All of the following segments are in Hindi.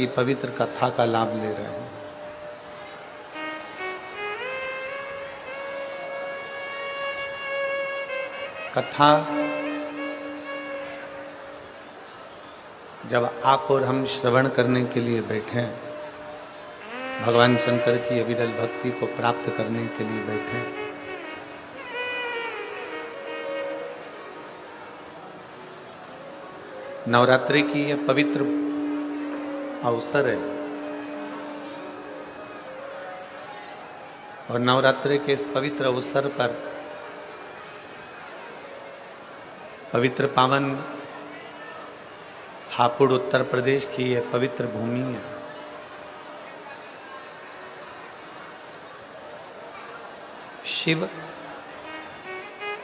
की पवित्र कथा का लाभ ले रहे हैं। कथा जब आप और हम श्रवण करने के लिए बैठे, भगवान शंकर की अविरल भक्ति को प्राप्त करने के लिए बैठे, नवरात्रि की यह पवित्र अवसर है और नवरात्रि के इस पवित्र अवसर पर पवित्र पावन हापुड़ उत्तर प्रदेश की यह पवित्र भूमि है। शिव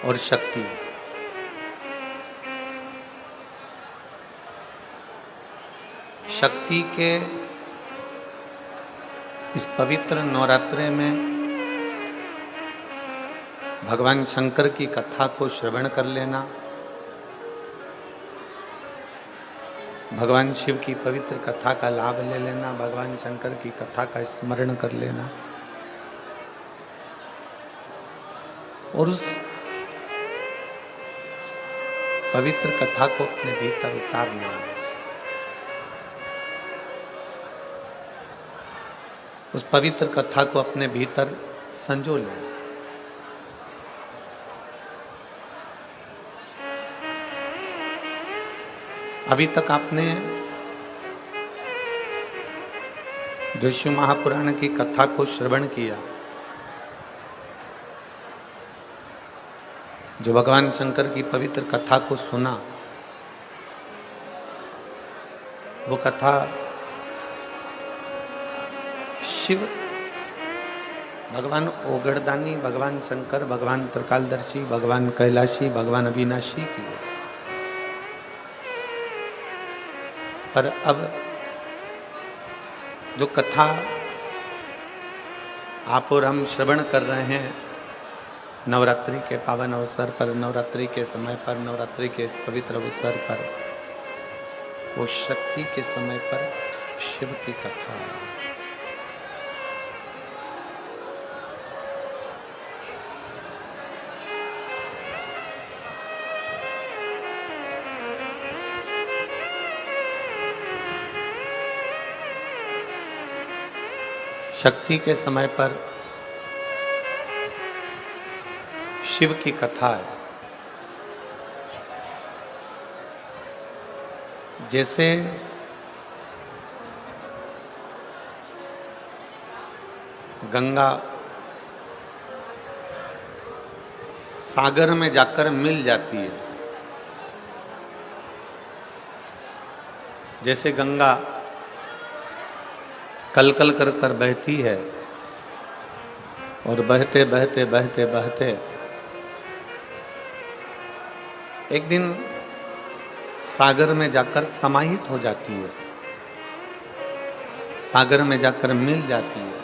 और शक्ति, शक्ति के इस पवित्र नवरात्रि में भगवान शंकर की कथा को श्रवण कर लेना, भगवान शिव की पवित्र कथा का लाभ ले लेना, भगवान शंकर की कथा का स्मरण कर लेना और उस पवित्र कथा को अपने भीतर उतार लेना, उस पवित्र कथा को अपने भीतर संजो लें। अभी तक आपने जो शिव महापुराण की कथा को श्रवण किया, जो भगवान शंकर की पवित्र कथा को सुना, वो कथा शिव, भगवान ओगड़दानी, भगवान शंकर, भगवान त्रिकालदर्शी, भगवान कैलाशी, भगवान अविनाशी की है। पर अब जो कथा आप और हम श्रवण कर रहे हैं नवरात्रि के पावन अवसर पर, नवरात्रि के समय पर, नवरात्रि के इस पवित्र अवसर पर, वो शक्ति के समय पर शिव की कथा है। शक्ति के समय पर शिव की कथा है। जैसे गंगा सागर में जाकर मिल जाती है, जैसे गंगा कल कल कर कर बहती है और बहते बहते बहते बहते एक दिन सागर में जाकर समाहित हो जाती है, सागर में जाकर मिल जाती है।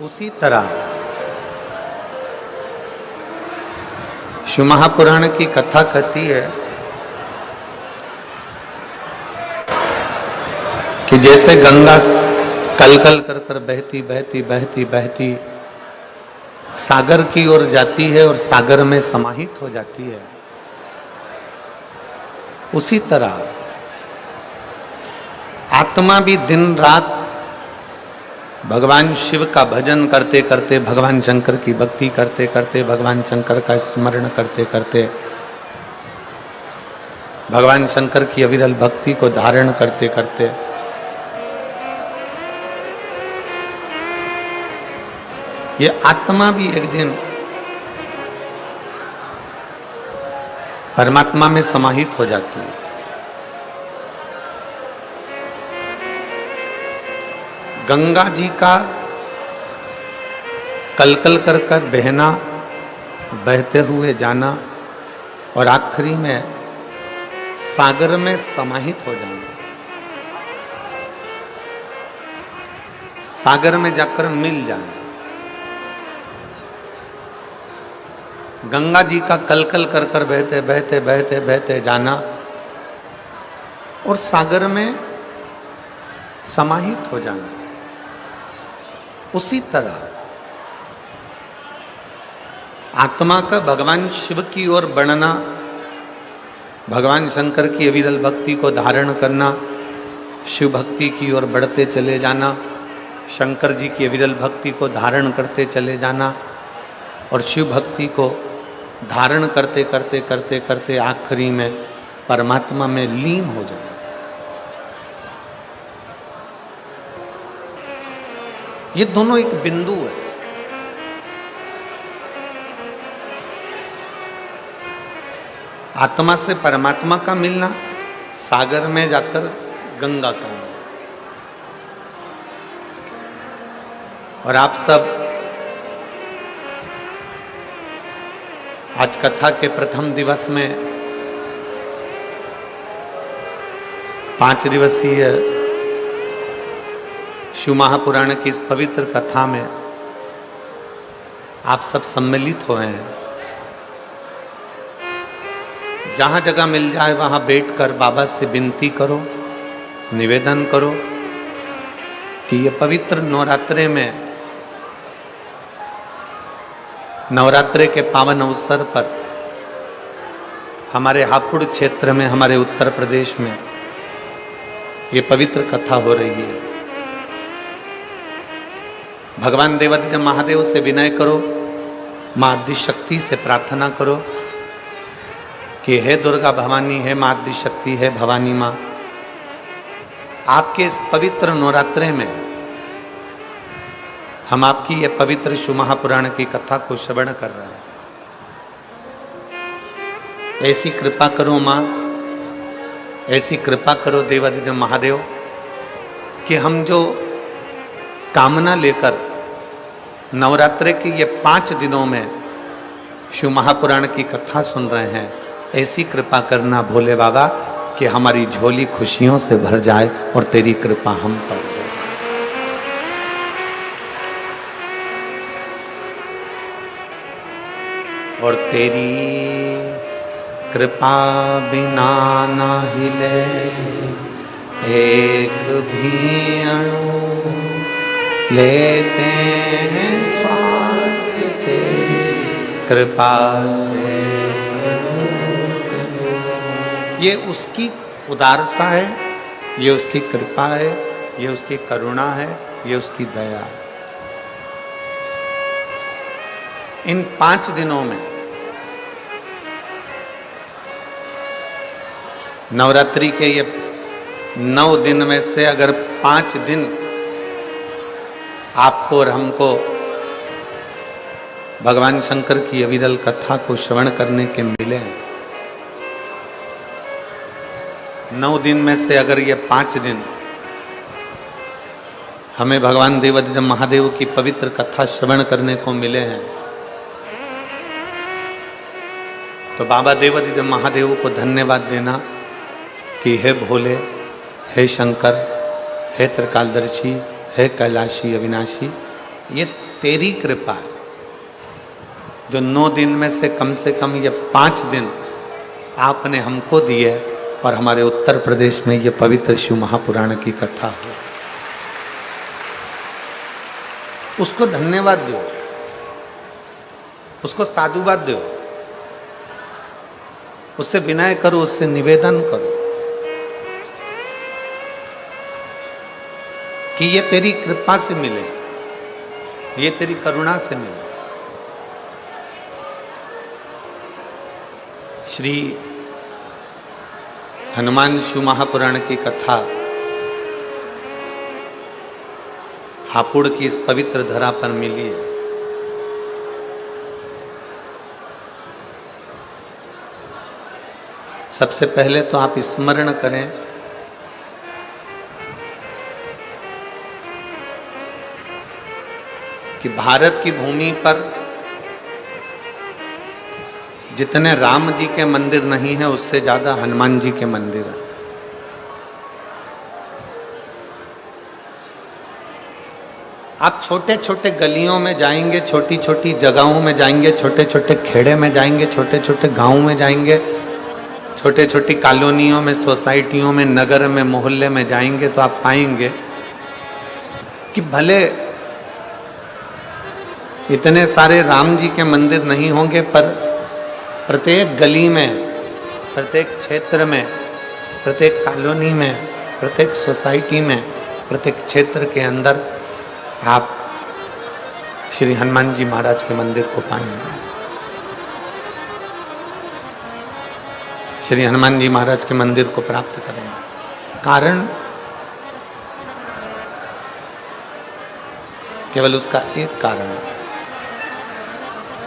उसी तरह शिव महापुराण की कथा कहती है कि जैसे गंगा कल कल कर कर बहती बहती बहती बहती सागर की ओर जाती है और सागर में समाहित हो जाती है, उसी तरह आत्मा भी दिन रात भगवान शिव का भजन करते करते, भगवान शंकर की भक्ति करते करते, भगवान शंकर का स्मरण करते करते, भगवान शंकर की अविरल भक्ति को धारण करते करते ये आत्मा भी एक दिन परमात्मा में समाहित हो जाती है। गंगा जी का कलकल कर कर बहना, बहते हुए जाना और आखिरी में सागर में समाहित हो जाना, सागर में जाकर मिल जाना। गंगा जी का कलकल कर कर बहते बहते बहते बहते जाना और सागर में समाहित हो जाना। उसी तरह आत्मा का भगवान शिव की ओर बढ़ना, भगवान शंकर की अविरल भक्ति को धारण करना, शिव भक्ति की ओर बढ़ते चले जाना, शंकर जी की अविरल भक्ति को धारण करते चले जाना और शिव भक्ति को धारण करते करते करते करते आखिरी में परमात्मा में लीन हो जाना। ये दोनों एक बिंदु है। आत्मा से परमात्मा का मिलना, सागर में जाकर गंगा का मिलना। और आप सब आज कथा के प्रथम दिवस में 5 दिवसीय शिव महापुराण की इस पवित्र कथा में आप सब सम्मिलित हुए हैं। जहां जगह मिल जाए वहां बैठकर बाबा से विनती करो, निवेदन करो कि ये पवित्र नवरात्रे में, नवरात्रे के पावन अवसर पर हमारे हापुड़ क्षेत्र में, हमारे उत्तर प्रदेश में ये पवित्र कथा हो रही है। भगवान देवादिदेव महादेव से विनय करो, मां आदिशक्ति से प्रार्थना करो कि हे दुर्गा भवानी, हे मां आदिशक्ति, हे भवानी मां, आपके इस पवित्र नवरात्रे में हम आपकी ये पवित्र शिव महापुराण की कथा को श्रवण कर रहे हैं। ऐसी कृपा करो मां, ऐसी कृपा करो देवादिदेव महादेव कि हम जो कामना लेकर नवरात्रे के ये 5 दिनों में शिव महापुराण की कथा सुन रहे हैं, ऐसी कृपा करना भोले बाबा कि हमारी झोली खुशियों से भर जाए और तेरी कृपा हम पर हो। और तेरी कृपा बिना ना हिले एक भी अणु, लेते हैं श्वास तेरी कृपा से। ये उसकी उदारता है, ये उसकी कृपा है, ये उसकी करुणा है, ये उसकी दया है। इन 5 दिनों में नवरात्रि के ये 9 दिन में से अगर 5 दिन आपको और हमको भगवान शंकर की अविरल कथा को श्रवण करने के मिले, 9 दिन में से अगर ये 5 दिन हमें भगवान देवादिदेव महादेव की पवित्र कथा श्रवण करने को मिले हैं, तो बाबा देवादिदेव महादेव को धन्यवाद देना कि हे भोले, हे शंकर, हे त्रिकालदर्शी, हे कैलाशी अविनाशी, ये तेरी कृपा है जो 9 दिन में से कम ये 5 दिन आपने हमको दिए और हमारे उत्तर प्रदेश में ये पवित्र शिव महापुराण की कथा हो। उसको धन्यवाद दो, उसको साधुवाद दो, उससे विनय करो, उससे निवेदन करो कि ये तेरी कृपा से मिले, ये तेरी करुणा से मिले। श्री हनुमान शिव महापुराण की कथा हापुड़ की इस पवित्र धरा पर मिली है। सबसे पहले तो आप स्मरण करें कि भारत की भूमि पर जितने राम जी के मंदिर नहीं है, उससे ज्यादा हनुमान जी के मंदिर हैं। आप छोटे छोटे गलियों में जाएंगे, छोटी छोटी जगहों में जाएंगे, छोटे छोटे खेड़े में जाएंगे, छोटे छोटे गांवों में जाएंगे, छोटे छोटी कॉलोनियों में, सोसाइटियों में, नगर में, मोहल्ले में जाएंगे तो आप पाएंगे कि भले इतने सारे राम जी के मंदिर नहीं होंगे, पर प्रत्येक गली में, प्रत्येक क्षेत्र में, प्रत्येक कॉलोनी में, प्रत्येक सोसाइटी में, प्रत्येक क्षेत्र के अंदर आप श्री हनुमान जी महाराज के मंदिर को पाएंगे। श्री हनुमान जी महाराज के मंदिर को प्राप्त करेंगे। कारण केवल उसका एक कारण है,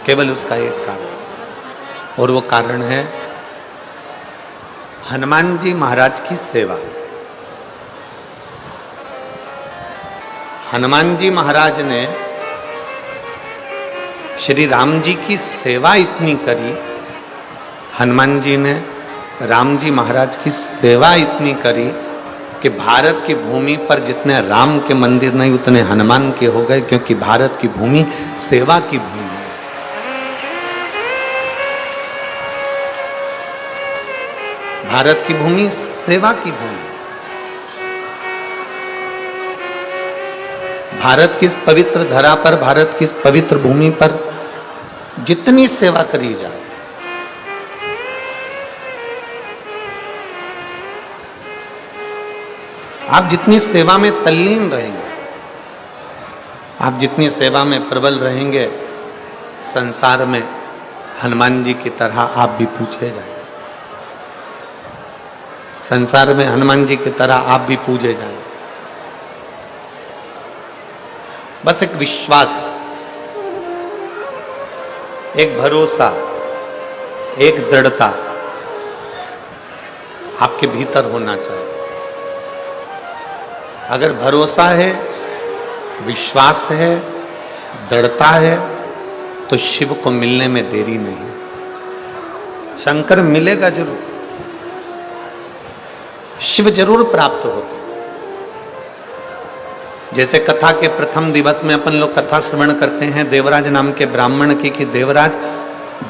केवल उसका एक कारण, और वो कारण है हनुमान जी महाराज की सेवा। हनुमान जी महाराज ने श्री राम जी की सेवा इतनी करी, हनुमान जी ने राम जी महाराज की सेवा इतनी करी कि भारत की भूमि पर जितने राम के मंदिर नहीं उतने हनुमान के हो गए, क्योंकि भारत की भूमि सेवा की भूमि है। भारत की भूमि सेवा की भूमि। भारत की इस पवित्र धरा पर, भारत की इस पवित्र भूमि पर जितनी सेवा करी जाए, आप जितनी सेवा में तल्लीन रहेंगे, आप जितनी सेवा में प्रबल रहेंगे, संसार में हनुमान जी की तरह आप भी पूछे जाएंगे। संसार में हनुमान जी की तरह आप भी पूजे जाएंगे। बस एक विश्वास, एक भरोसा, एक दृढ़ता आपके भीतर होना चाहिए। अगर भरोसा है, विश्वास है, दृढ़ता है, तो शिव को मिलने में देरी नहीं। शंकर मिलेगा जरूर, शिव जरूर प्राप्त होते। जैसे कथा के प्रथम दिवस में अपन लोग कथा श्रवण करते हैं देवराज नाम के ब्राह्मण की, कि देवराज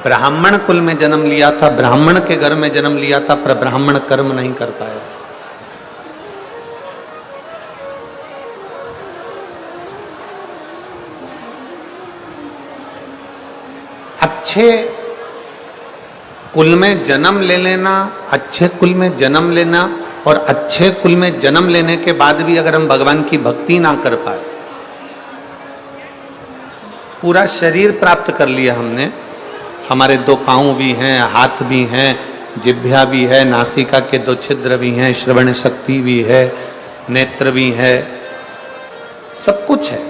ब्राह्मण कुल में जन्म लिया था, ब्राह्मण के घर में जन्म लिया था, पर ब्राह्मण कर्म नहीं कर पाया। अच्छे कुल में जन्म ले लेना, अच्छे कुल में जन्म लेना, और अच्छे कुल में जन्म लेने के बाद भी अगर हम भगवान की भक्ति ना कर पाए, पूरा शरीर प्राप्त कर लिया हमने, हमारे 2 पांव भी हैं, हाथ भी हैं, जिह्वा भी है, नासिका के 2 छिद्र भी हैं, श्रवण शक्ति भी है, नेत्र भी है, सब कुछ है।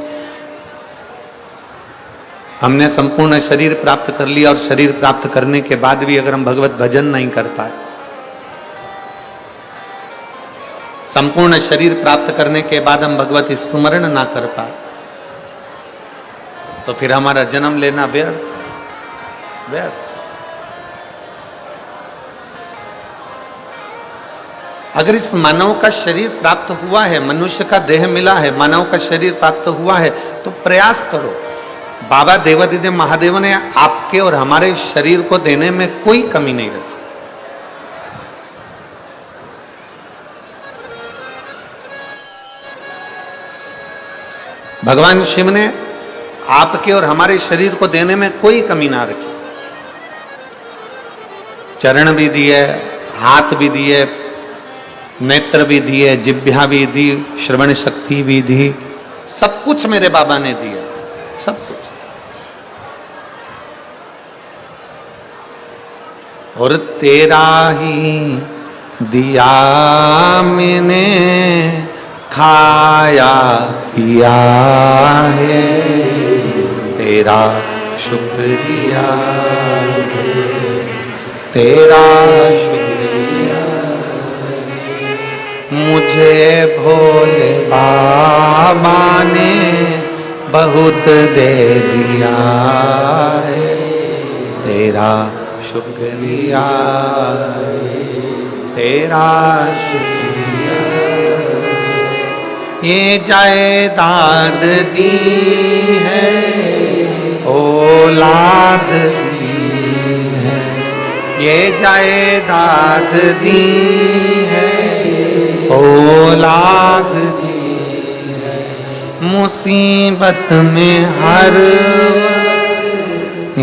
हमने संपूर्ण शरीर प्राप्त कर लिया, और शरीर प्राप्त करने के बाद भी अगर हम भगवत भजन नहीं कर पाए, संपूर्ण शरीर प्राप्त करने के बाद हम भगवत स्मरण ना कर पाए, तो फिर हमारा जन्म लेना व्यर्थ व्यर्थ। अगर इस मानव का शरीर प्राप्त हुआ है, मनुष्य का देह मिला है, मानव का शरीर प्राप्त हुआ है, तो प्रयास करो। बाबा देवादिदेव महादेव ने आपके और हमारे शरीर को देने में कोई कमी नहीं रखी। भगवान शिव ने आपके और हमारे शरीर को देने में कोई कमी ना रखी। चरण भी दिए, हाथ भी दिए, नेत्र भी दिए, जिह्वा भी दी, श्रवण शक्ति भी दी, सब कुछ मेरे बाबा ने दिया, सब कुछ। और तेरा ही दिया मैंने खाया पिया है, तेरा शुक्रिया है, तेरा शुक्रिया है। मुझे भोले बाबा ने बहुत दे दिया है, तेरा शुक्रिया है, तेरा शुक्रिया। ये जायदाद दी है, औलाद दी है, ये जायदाद दी है, औलाद दी है, मुसीबत में हर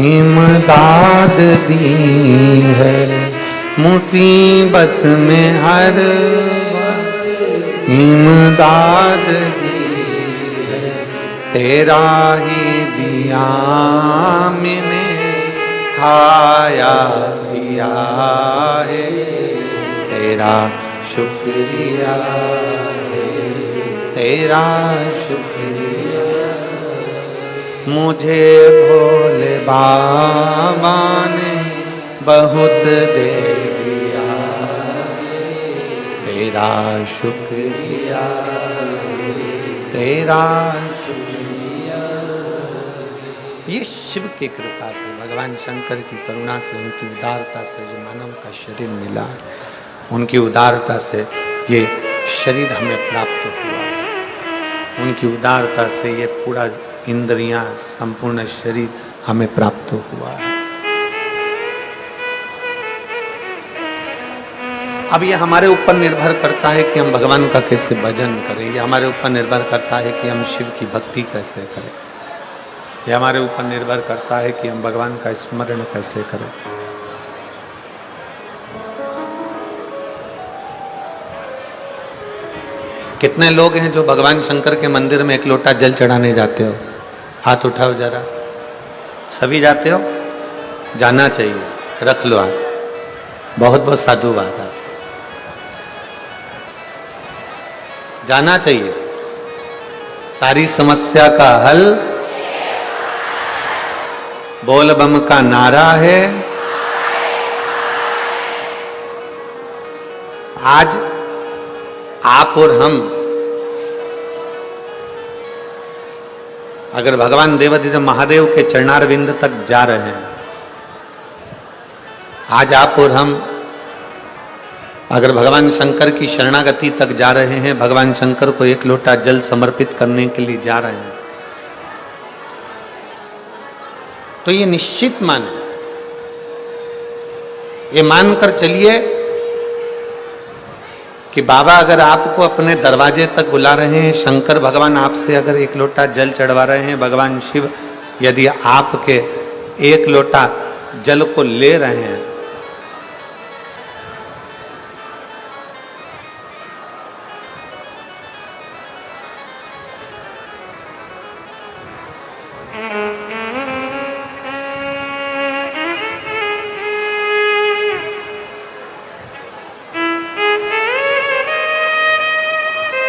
इमदाद दी है, मुसीबत में हर इमदाद दी है, तेरा ही दिया मैंने खाया पिया है, तेरा शुक्रिया है, तेरा शुक्रिया। मुझे भोले बाबा ने बहुत दे दिया, तेरा शुक्रिया, तेरा शुक्रिया। ये शिव की कृपा से, भगवान शंकर की करुणा से, उनकी उदारता से जो मानव का शरीर मिला, उनकी उदारता से ये शरीर हमें प्राप्त हुआ, उनकी उदारता से ये पूरा इंद्रियां, संपूर्ण शरीर हमें प्राप्त हुआ है। अब ये हमारे ऊपर निर्भर करता है कि हम भगवान का कैसे भजन करें, ये हमारे ऊपर निर्भर करता है कि हम शिव की भक्ति कैसे करें, ये हमारे ऊपर निर्भर करता है कि हम भगवान का स्मरण कैसे करें। कितने लोग हैं जो भगवान शंकर के मंदिर में एक लोटा जल चढ़ाने जाते हो? हाथ उठाओ जरा। सभी जाते हो? जाना चाहिए, रख लो हाथ। बहुत बहुत साधुवाद आप, जाना चाहिए। सारी समस्या का हल बोल बम का नारा है। आज आप और हम अगर भगवान देवाधिदेव महादेव के चरणारविंद तक जा रहे हैं, आज आप और हम अगर भगवान शंकर की शरणागति तक जा रहे हैं, भगवान शंकर को एक लोटा जल समर्पित करने के लिए जा रहे हैं, तो ये निश्चित माने, ये मानकर चलिए कि बाबा अगर आपको अपने दरवाजे तक बुला रहे हैं, शंकर भगवान आपसे अगर एक लोटा जल चढ़वा रहे हैं, भगवान शिव यदि आपके एक लोटा जल को ले रहे हैं,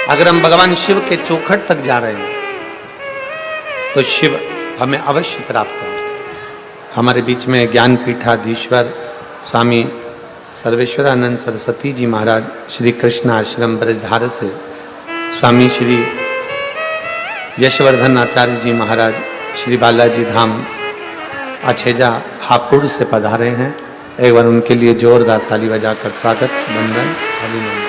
अगर हम भगवान शिव के चौखट तक जा रहे हैं तो शिव हमें अवश्य प्राप्त हो। हमारे बीच में ज्ञान पीठाधीश्वर स्वामी सर्वेश्वरानंद सरस्वती जी महाराज, श्री कृष्ण आश्रम ब्रजधार से स्वामी श्री यशवर्धन आचार्य जी महाराज, श्री बालाजी धाम अछेजा हापुड़ से पधारे हैं। एक बार उनके लिए जोरदार ताली बजाकर स्वागत, वंदन, अभिनंदन।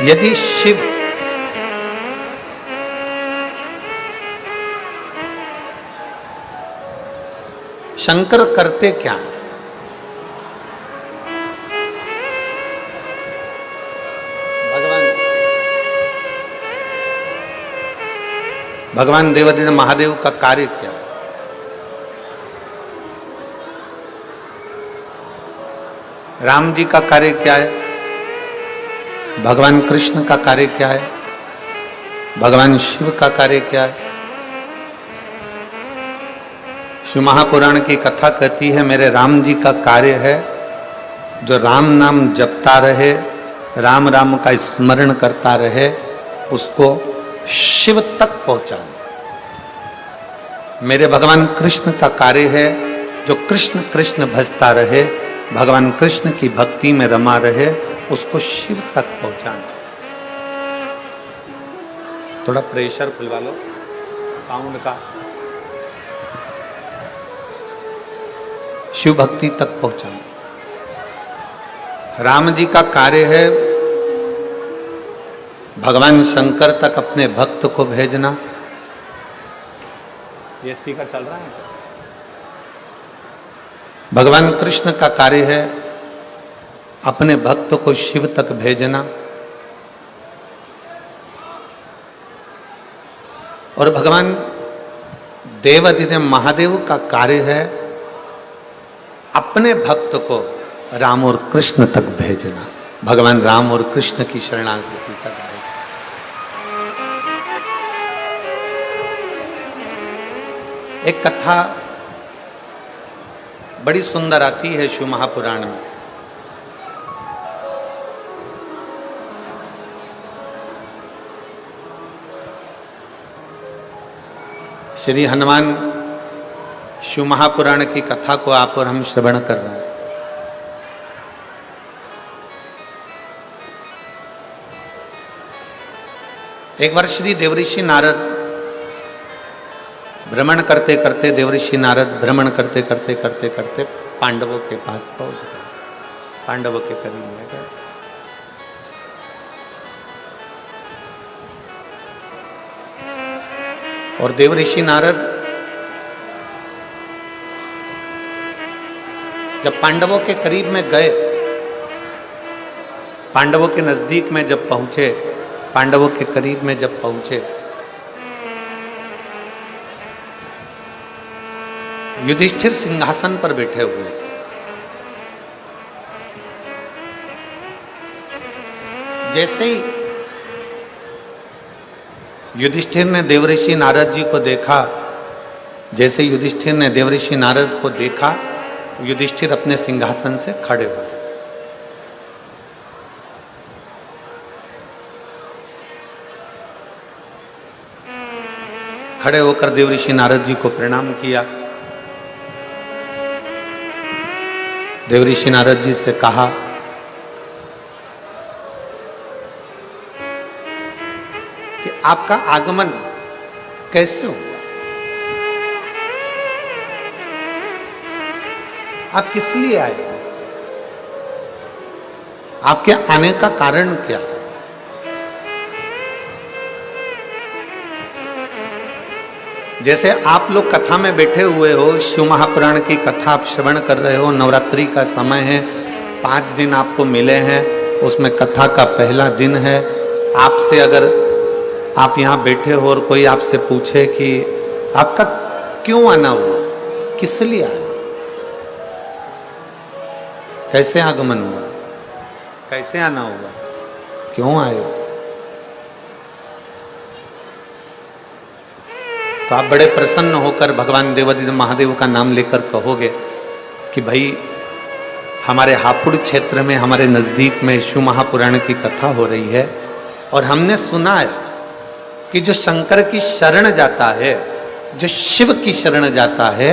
यदि शिव शंकर करते क्या? भगवान देवाधिदेव महादेव का कार्य क्या? राम जी का कार्य क्या है? भगवान कृष्ण का कार्य क्या है? भगवान शिव का कार्य क्या है? शिव महापुराण की कथा कहती है मेरे राम जी का कार्य है जो राम नाम जपता रहे, राम राम का स्मरण करता रहे, उसको शिव तक पहुंचाना। मेरे भगवान कृष्ण का कार्य है जो कृष्ण कृष्ण भजता रहे, भगवान कृष्ण की भक्ति में रमा रहे, उसको शिव तक पहुंचाना। थोड़ा प्रेशर खुलवा लो साउंड का। शिव भक्ति तक पहुंचाना। राम जी का कार्य है भगवान शंकर तक अपने भक्त को भेजना। ये स्पीकर चल रहा है? भगवान कृष्ण का कार्य है अपने भक्त को शिव तक भेजना। और भगवान देवादिदेव महादेव का कार्य है अपने भक्त को राम और कृष्ण तक भेजना। भगवान राम और कृष्ण की शरणागति तक भेजना। एक कथा बड़ी सुंदर आती है शिव महापुराण में। श्री हनुमान शिव महापुराण की कथा को आप और हम श्रवण कर रहे हैं। एक बार श्री देवऋषि नारद भ्रमण करते करते, देवऋषि नारद भ्रमण करते करते करते करते पांडवों के पास पहुंच गए, पांडवों के करीब में गए। और देवऋषि नारद जब पांडवों के करीब में गए, पांडवों के नजदीक में जब पहुंचे, पांडवों के करीब में जब पहुंचे, युधिष्ठिर सिंहासन पर बैठे हुए थे। जैसे ही युधिष्ठिर ने देवऋषि नारद जी को देखा, जैसे युधिष्ठिर ने देवऋषि नारद को देखा, युधिष्ठिर अपने सिंहासन से खड़े हो गए। खड़े होकर देवऋषि नारद जी को प्रणाम किया। देवऋषि नारद जी से कहा कि आपका आगमन कैसे हुआ? आप किस लिए आए? आपके आने का कारण क्या है? जैसे आप लोग कथा में बैठे हुए हो, शिव महापुराण की कथा आप श्रवण कर रहे हो, नवरात्रि का समय है, 5 दिन आपको मिले हैं, उसमें कथा का पहला दिन है। आपसे अगर आप यहाँ बैठे हो और कोई आपसे पूछे कि आपका क्यों आना हुआ, किस लिए आया, कैसे आगमन हुआ, कैसे आना हुआ, क्यों आए हो, तो आप बड़े प्रसन्न होकर भगवान देवादिदेव महादेव का नाम लेकर कहोगे कि भाई हमारे हापुड़ क्षेत्र में, हमारे नजदीक में शिव महापुराण की कथा हो रही है और हमने सुना है कि जो शंकर की शरण जाता है, जो शिव की शरण जाता है,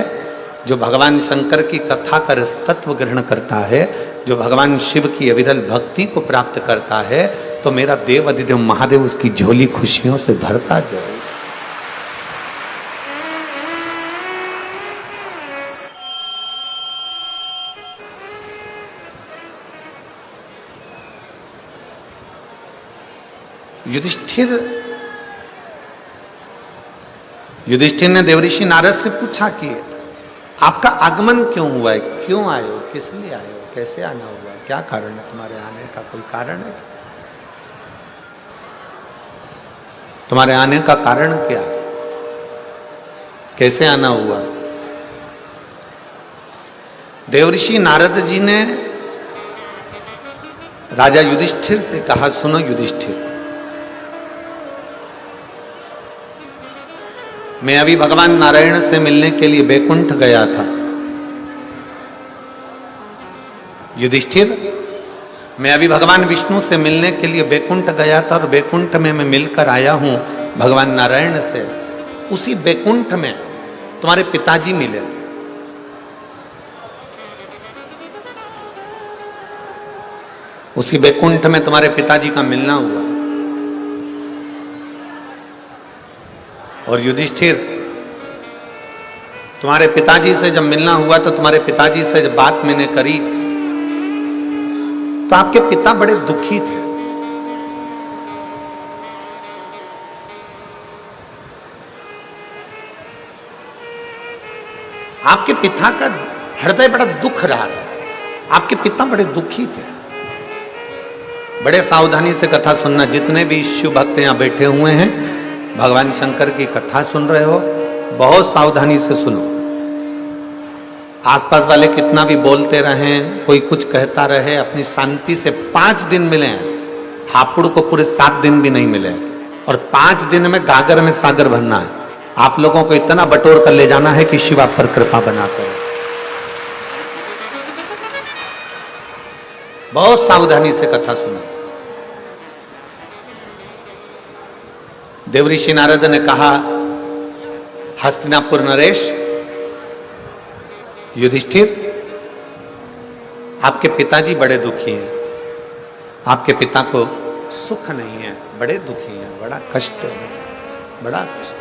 जो भगवान शंकर की कथा का रसतत्व ग्रहण करता है, जो भगवान शिव की अविरल भक्ति को प्राप्त करता है, तो मेरा देवादिदेव महादेव उसकी झोली खुशियों से भरता जाए। युधिष्ठिर ने देवऋषि नारद से पूछा कि आपका आगमन क्यों हुआ है, क्यों आए हो, किस लिए आए हो, कैसे आना हुआ, क्या कारण है तुम्हारे आने का, कोई कारण है? तुम्हारे आने का कारण क्या है, कैसे आना हुआ? देवऋषि नारद जी ने राजा युधिष्ठिर से कहा, सुनो युधिष्ठिर, मैं अभी भगवान नारायण से मिलने के लिए बैकुंठ गया था। युधिष्ठिर, मैं अभी भगवान विष्णु से मिलने के लिए बैकुंठ गया था और बैकुंठ में मैं मिलकर आया हूं भगवान नारायण से। उसी बैकुंठ में तुम्हारे पिताजी मिले थे। उसी बैकुंठ में तुम्हारे पिताजी का मिलना हुआ। और युधिष्ठिर, तुम्हारे पिताजी से जब मिलना हुआ तो तुम्हारे पिताजी से जब बात मैंने करी तो आपके पिता बड़े दुखी थे। आपके पिता का हृदय बड़ा दुख रहा था। आपके पिता बड़े दुखी थे। बड़े सावधानी से कथा सुनना। जितने भी शिव भक्त यहां बैठे हुए हैं, भगवान शंकर की कथा सुन रहे हो, बहुत सावधानी से सुनो। आसपास वाले कितना भी बोलते रहें, कोई कुछ कहता रहे, अपनी शांति से 5 दिन मिले हैं। हापुड़ को पूरे 7 दिन भी नहीं मिले और 5 दिन में गागर में सागर भरना है। आप लोगों को इतना बटोर कर ले जाना है कि शिव आप पर कृपा बनाकर। बहुत सावधानी से कथा सुना। देवऋषि नारद ने कहा, हस्तिनापुर नरेश, युधिष्ठिर, आपके पिताजी बड़े दुखी हैं। आपके पिता को सुख नहीं है, बड़े दुखी हैं, बड़ा कष्ट है, बड़ा कष्ट।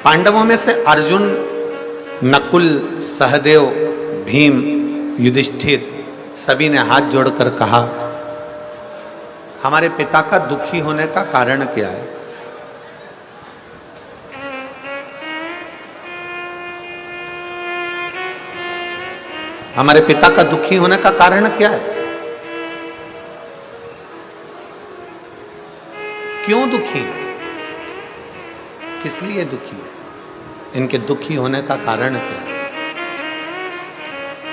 पांडवों में से अर्जुन, नकुल, सहदेव, भीम, युधिष्ठिर सभी ने हाथ जोड़कर कहा, हमारे पिता का दुखी होने का कारण क्या है? हमारे पिता का दुखी होने का कारण क्या है? क्यों दुखी है? किस लिए दुखी है? इनके दुखी होने का कारण क्या है?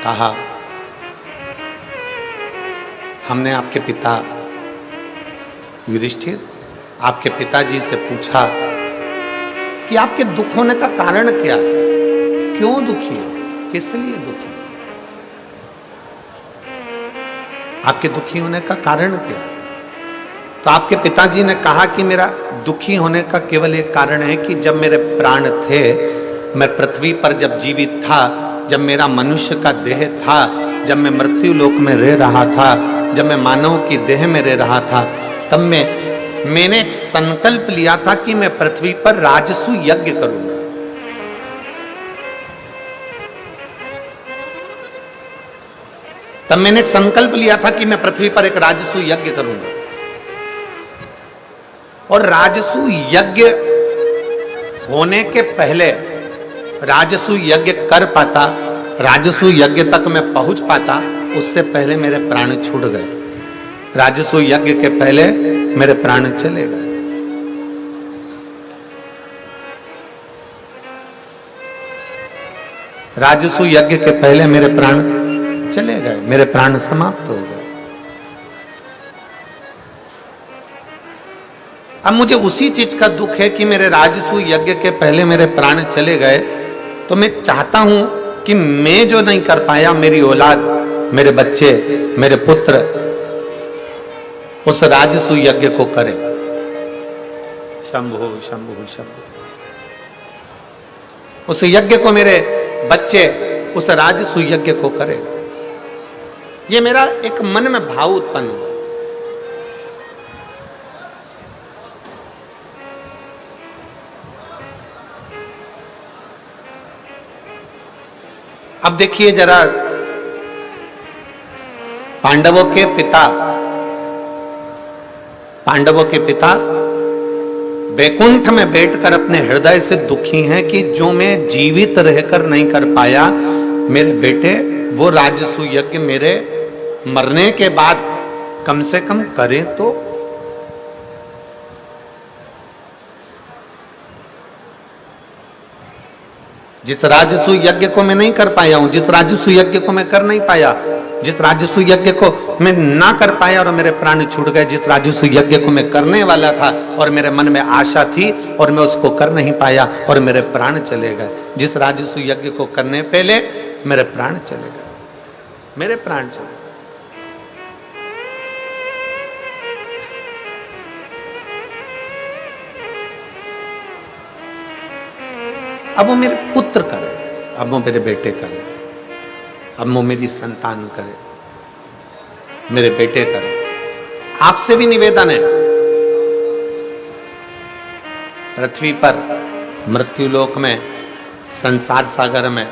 कहा, हमने आपके पिता युधिष्ठिर, आपके पिताजी से पूछा कि आपके दुख होने का कारण क्या है? क्यों दुखी है? किस लिए दुखी है? आपके दुखी होने का कारण क्या है? तो आपके पिताजी ने कहा कि मेरा दुखी होने का केवल एक कारण है कि जब मेरे प्राण थे, मैं पृथ्वी पर जब जीवित था, जब मेरा मनुष्य का देह था, जब मैं मृत्यु लोक में रह रहा था, जब मैं मानव की देह में रह रहा था, तब मैंने एक संकल्प लिया था कि मैं पृथ्वी पर राजसु यज्ञ करूंगा। तब मैंने एक संकल्प लिया था कि मैं पृथ्वी पर एक राजसु यज्ञ करूंगा। और राजसु यज्ञ होने के पहले, राजसु यज्ञ कर पाता, राजसु यज्ञ तक मैं पहुंच पाता, उससे पहले मेरे प्राण छूट गए। राजसु यज्ञ के पहले मेरे प्राण चले गए। राजसु यज्ञ के पहले मेरे प्राण चले गए, मेरे प्राण समाप्त हो गए। अब मुझे उसी चीज का दुख है कि मेरे राजसु यज्ञ के पहले मेरे प्राण चले गए, तो मैं चाहता हूं कि मैं जो नहीं कर पाया, मेरी औलाद, मेरे बच्चे, मेरे पुत्र उस राजसु यज्ञ को करें। शंभु शंभु शंभु। उस यज्ञ को मेरे बच्चे उस राजसु यज्ञ को करें। ये मेरा एक मन में भाव उत्पन्न हुआ। अब देखिए जरा, पांडवों के पिता बैकुंठ में बैठकर अपने हृदय से दुखी हैं कि जो मैं जीवित रहकर नहीं कर पाया, मेरे बेटे वो राजसु यज्ञ मेरे मरने के बाद कम से कम करें तो। जिस राजसु यज्ञ को मैं नहीं कर पाया हूं, जिस राजसु यज्ञ को मैं कर नहीं पाया, जिस राजसु यज्ञ को मैं ना कर पाया और मेरे प्राण छूट गए, जिस राजसु यज्ञ को मैं करने वाला था और मेरे मन में आशा थी और मैं उसको कर नहीं पाया और मेरे प्राण चले गए, जिस राजसु यज्ञ को करने पहले मेरे प्राण चले गए, मेरे प्राण चले गए। अब वो मेरे पुत्र करे, अब वो मेरे बेटे करे, अब वो मेरी संतान करे, मेरे बेटे करे। आपसे भी निवेदन है, पृथ्वी पर, मृत्युलोक में, संसार सागर में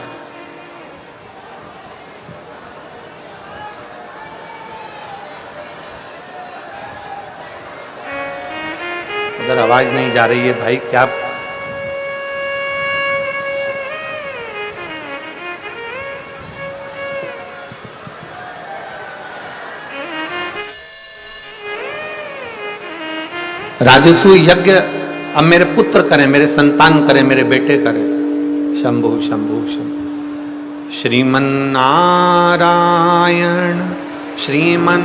अगर आवाज नहीं जा रही है भाई, क्या राजसु यज्ञ अब मेरे पुत्र करें, मेरे संतान करें, मेरे बेटे करें। शंभु शंभु शंभु। श्रीमन नारायण श्रीमन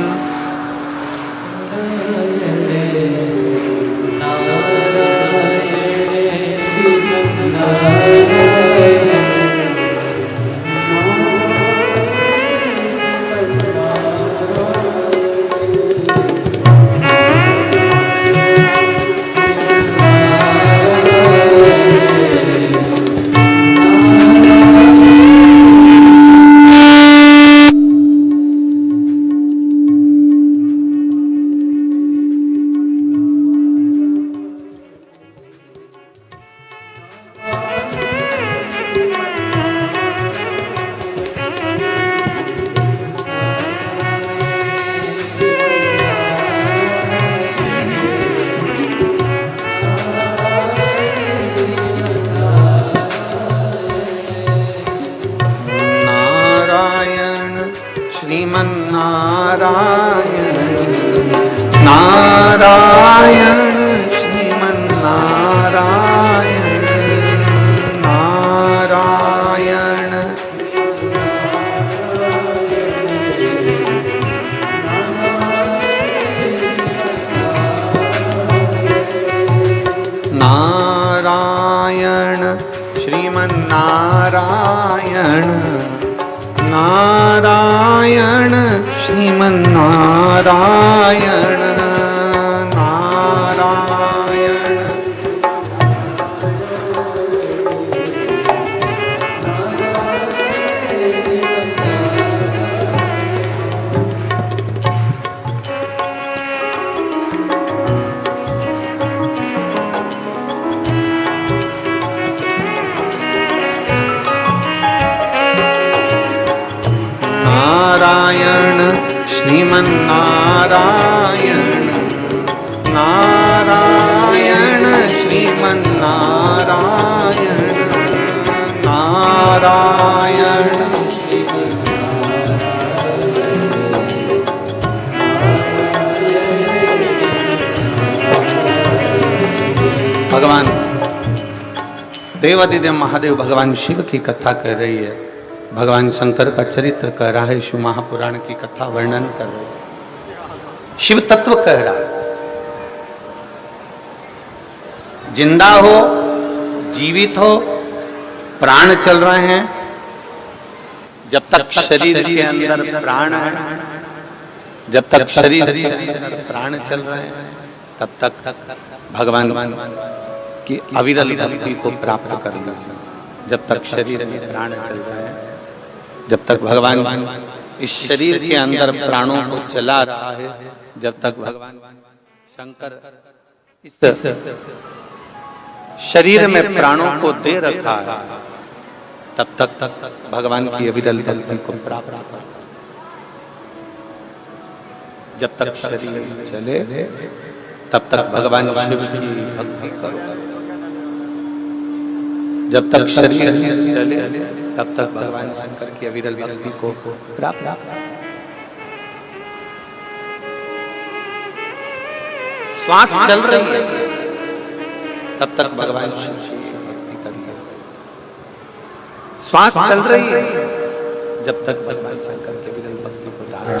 देवादिदेव महादेव भगवान शिव की कथा कह रही है, भगवान शंकर का चरित्र कह रहा है, शिव महापुराण की कथा वर्णन कर रही है, शिव तत्व कह रहा है। जिंदा हो, जीवित हो, प्राण चल रहे हैं, जब तक शरीर के अंदर प्राण है, जब तक शरीर के अंदर प्राण चल रहे हैं, तब तक भगवान कि अविरल भक्ति को प्राप्त करना। जब तक शरीर में प्राण चल रहे हैं, जब तक भगवान इस शरीर के अंदर प्राणों को चला रहा है, जब तक भगवान शंकर इस शरीर में प्राणों को दे रखा है, तब तक भगवान की अविरल भक्ति को प्राप्त करना। जब तक शरीर चले तब तक भगवान शिव की भक्ति करो। जब तक शरीर चले तब तक भगवान शंकर की अविरल भक्ति को प्राप्त। श्वास चल रही है तब तक भगवान शिव की भक्ति करनी। श्वास चल रही है जब तक भगवान शंकर के विरल भक्ति को धारण।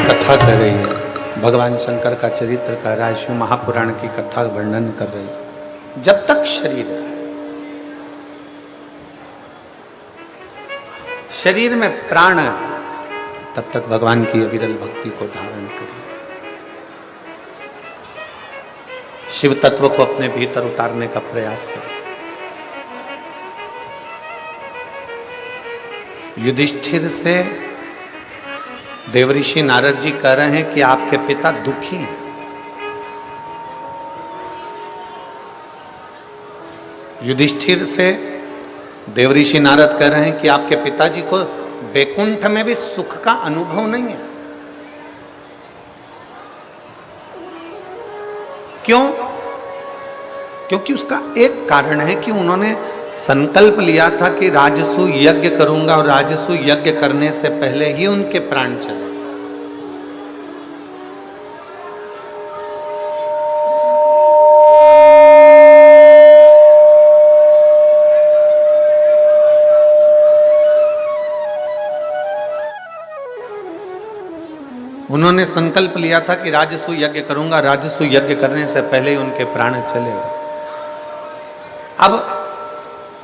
कथा कर रही है, भगवान शंकर का चरित्र कर रहा है, शिव महापुराण की कथा वर्णन कर रही है। जब तक शरीर है, शरीर में प्राण है, तब तक भगवान की विरल भक्ति को धारण करें। शिव तत्व को अपने भीतर उतारने का प्रयास करें। युधिष्ठिर से देवऋषि नारद जी कह रहे हैं कि आपके पिता दुखी हैं। युधिष्ठिर से देवऋषि नारद कह रहे हैं कि आपके पिताजी को बैकुंठ में भी सुख का अनुभव नहीं है। क्यों? क्योंकि उसका एक कारण है कि उन्होंने संकल्प लिया था कि राजसु यज्ञ करूंगा और राजसु यज्ञ करने से पहले ही उनके प्राण चले। उन्होंने संकल्प लिया था कि राजसु यज्ञ करूंगा, राजसु यज्ञ करने से पहले ही उनके प्राण चले। अब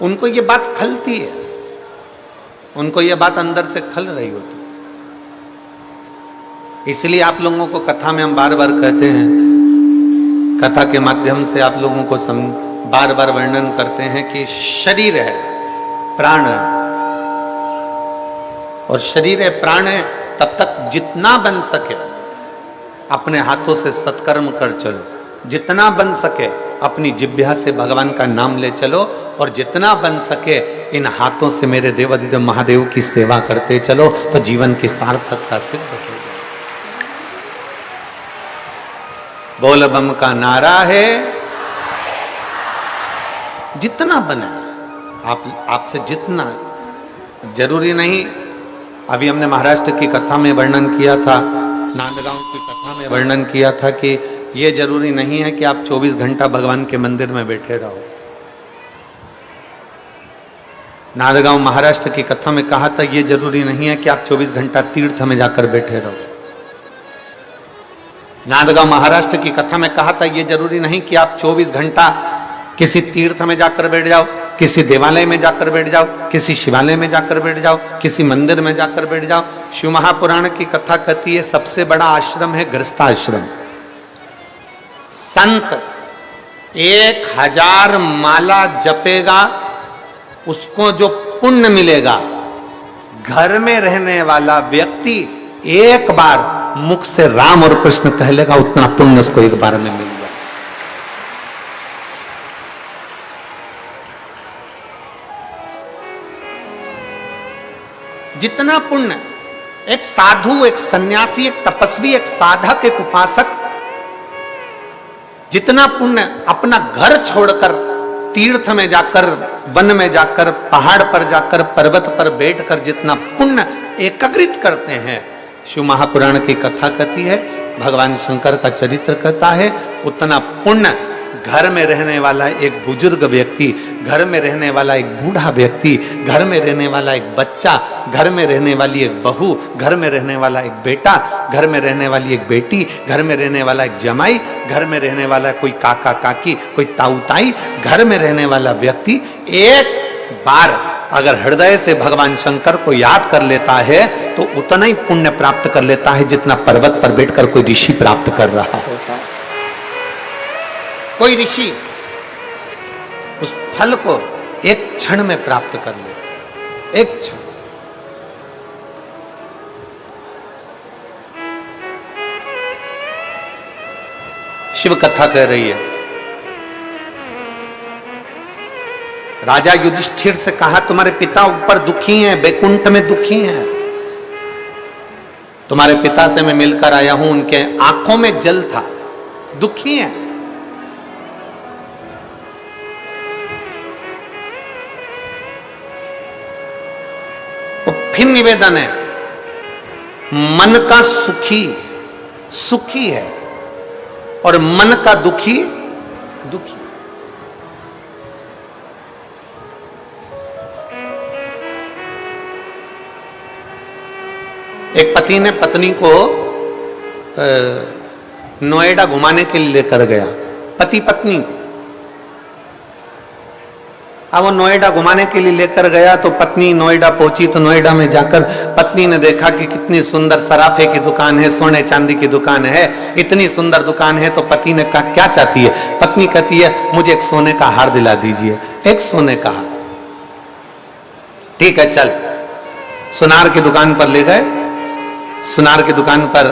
उनको ये बात खलती है, उनको ये बात अंदर से खल रही होती। इसलिए आप लोगों को कथा में हम बार बार कहते हैं, कथा के माध्यम से आप लोगों को बार बार वर्णन करते हैं कि शरीर है, प्राण है, और शरीर है, प्राण है, तब तक जितना बन सके अपने हाथों से सत्कर्म कर चलो, जितना बन सके अपनी जिह्वा से भगवान का नाम ले चलो, और जितना बन सके इन हाथों से मेरे देवाधिदेव महादेव की सेवा करते चलो, तो जीवन की सार्थकता सिद्ध हो जाए। बोल बम का नारा है, जितना बने आपसे जितना, जरूरी नहीं। अभी हमने महाराष्ट्र की कथा में वर्णन किया था, नांदगांव की कथा में वर्णन किया था कि ये जरूरी नहीं है कि आप 24 घंटा भगवान के मंदिर में बैठे रहो। नांदगांव महाराष्ट्र की कथा में कहा था, ये जरूरी नहीं है कि आप 24 घंटा तीर्थ में जाकर बैठे रहो। नांदगांव महाराष्ट्र की कथा में कहा था, ये जरूरी नहीं कि आप 24 घंटा किसी तीर्थ में जाकर बैठ जाओ, किसी देवालय में जाकर बैठ जाओ, किसी शिवालय में जाकर बैठ जाओ, किसी मंदिर में जाकर बैठ जाओ। शिव महापुराण की कथा कहती है, सबसे बड़ा आश्रम है गृहस्थाश्रम। संत 1000 माला जपेगा, उसको जो पुण्य मिलेगा, घर में रहने वाला व्यक्ति एक बार मुख से राम और कृष्ण कह लेगा, उतना पुण्य उसको एक बार में मिल जाए। जितना पुण्य एक साधु, एक सन्यासी, एक तपस्वी, एक साधक, एक उपासक जितना पुण्य अपना घर छोड़कर, तीर्थ में जाकर, वन में जाकर, पहाड़ पर जाकर, पर्वत पर बैठकर जितना पुण्य एकत्रित करते हैं, शिव महापुराण की कथा कहती है, भगवान शंकर का चरित्र कहता है, उतना पुण्य घर में रहने वाला एक बुजुर्ग व्यक्ति, घर में रहने वाला एक बूढ़ा व्यक्ति, घर में रहने वाला एक बच्चा, घर में रहने वाली एक बहू, घर में रहने वाला एक बेटा, घर में रहने वाली एक बेटी, घर में रहने वाला एक जमाई, घर में रहने वाला कोई काका काकी, कोई ताऊ ताई, घर में रहने वाला व्यक्ति एक बार अगर हृदय से भगवान शंकर को याद कर लेता है तो उतना ही पुण्य प्राप्त कर लेता है जितना पर्वत पर बैठकर कोई ऋषि प्राप्त कर रहा होता है। कोई ऋषि उस फल को एक क्षण में प्राप्त कर ले, एक क्षण। शिव कथा कह रही है, राजा युधिष्ठिर से कहा तुम्हारे पिता ऊपर दुखी हैं, बैकुंठ में दुखी हैं, तुम्हारे पिता से मैं मिलकर आया हूं, उनके आंखों में जल था, दुखी हैं। तो फिर निवेदन है, मन का सुखी सुखी है और मन का दुखी दुखी। एक पति ने पत्नी को नोएडा घुमाने के लिए लेकर गया, पति पत्नी को। अब वो नोएडा घुमाने के लिए लेकर गया तो पत्नी नोएडा पहुंची, तो नोएडा में जाकर पत्नी ने देखा कि कितनी सुंदर सराफे की दुकान है, सोने चांदी की दुकान है, इतनी सुंदर दुकान है। तो पति ने कहा क्या चाहती है? पत्नी कहती है मुझे एक सोने का हार दिला दीजिए, एक सोने का हार। ठीक है चल, सुनार की दुकान पर ले गए। सुनार की दुकान पर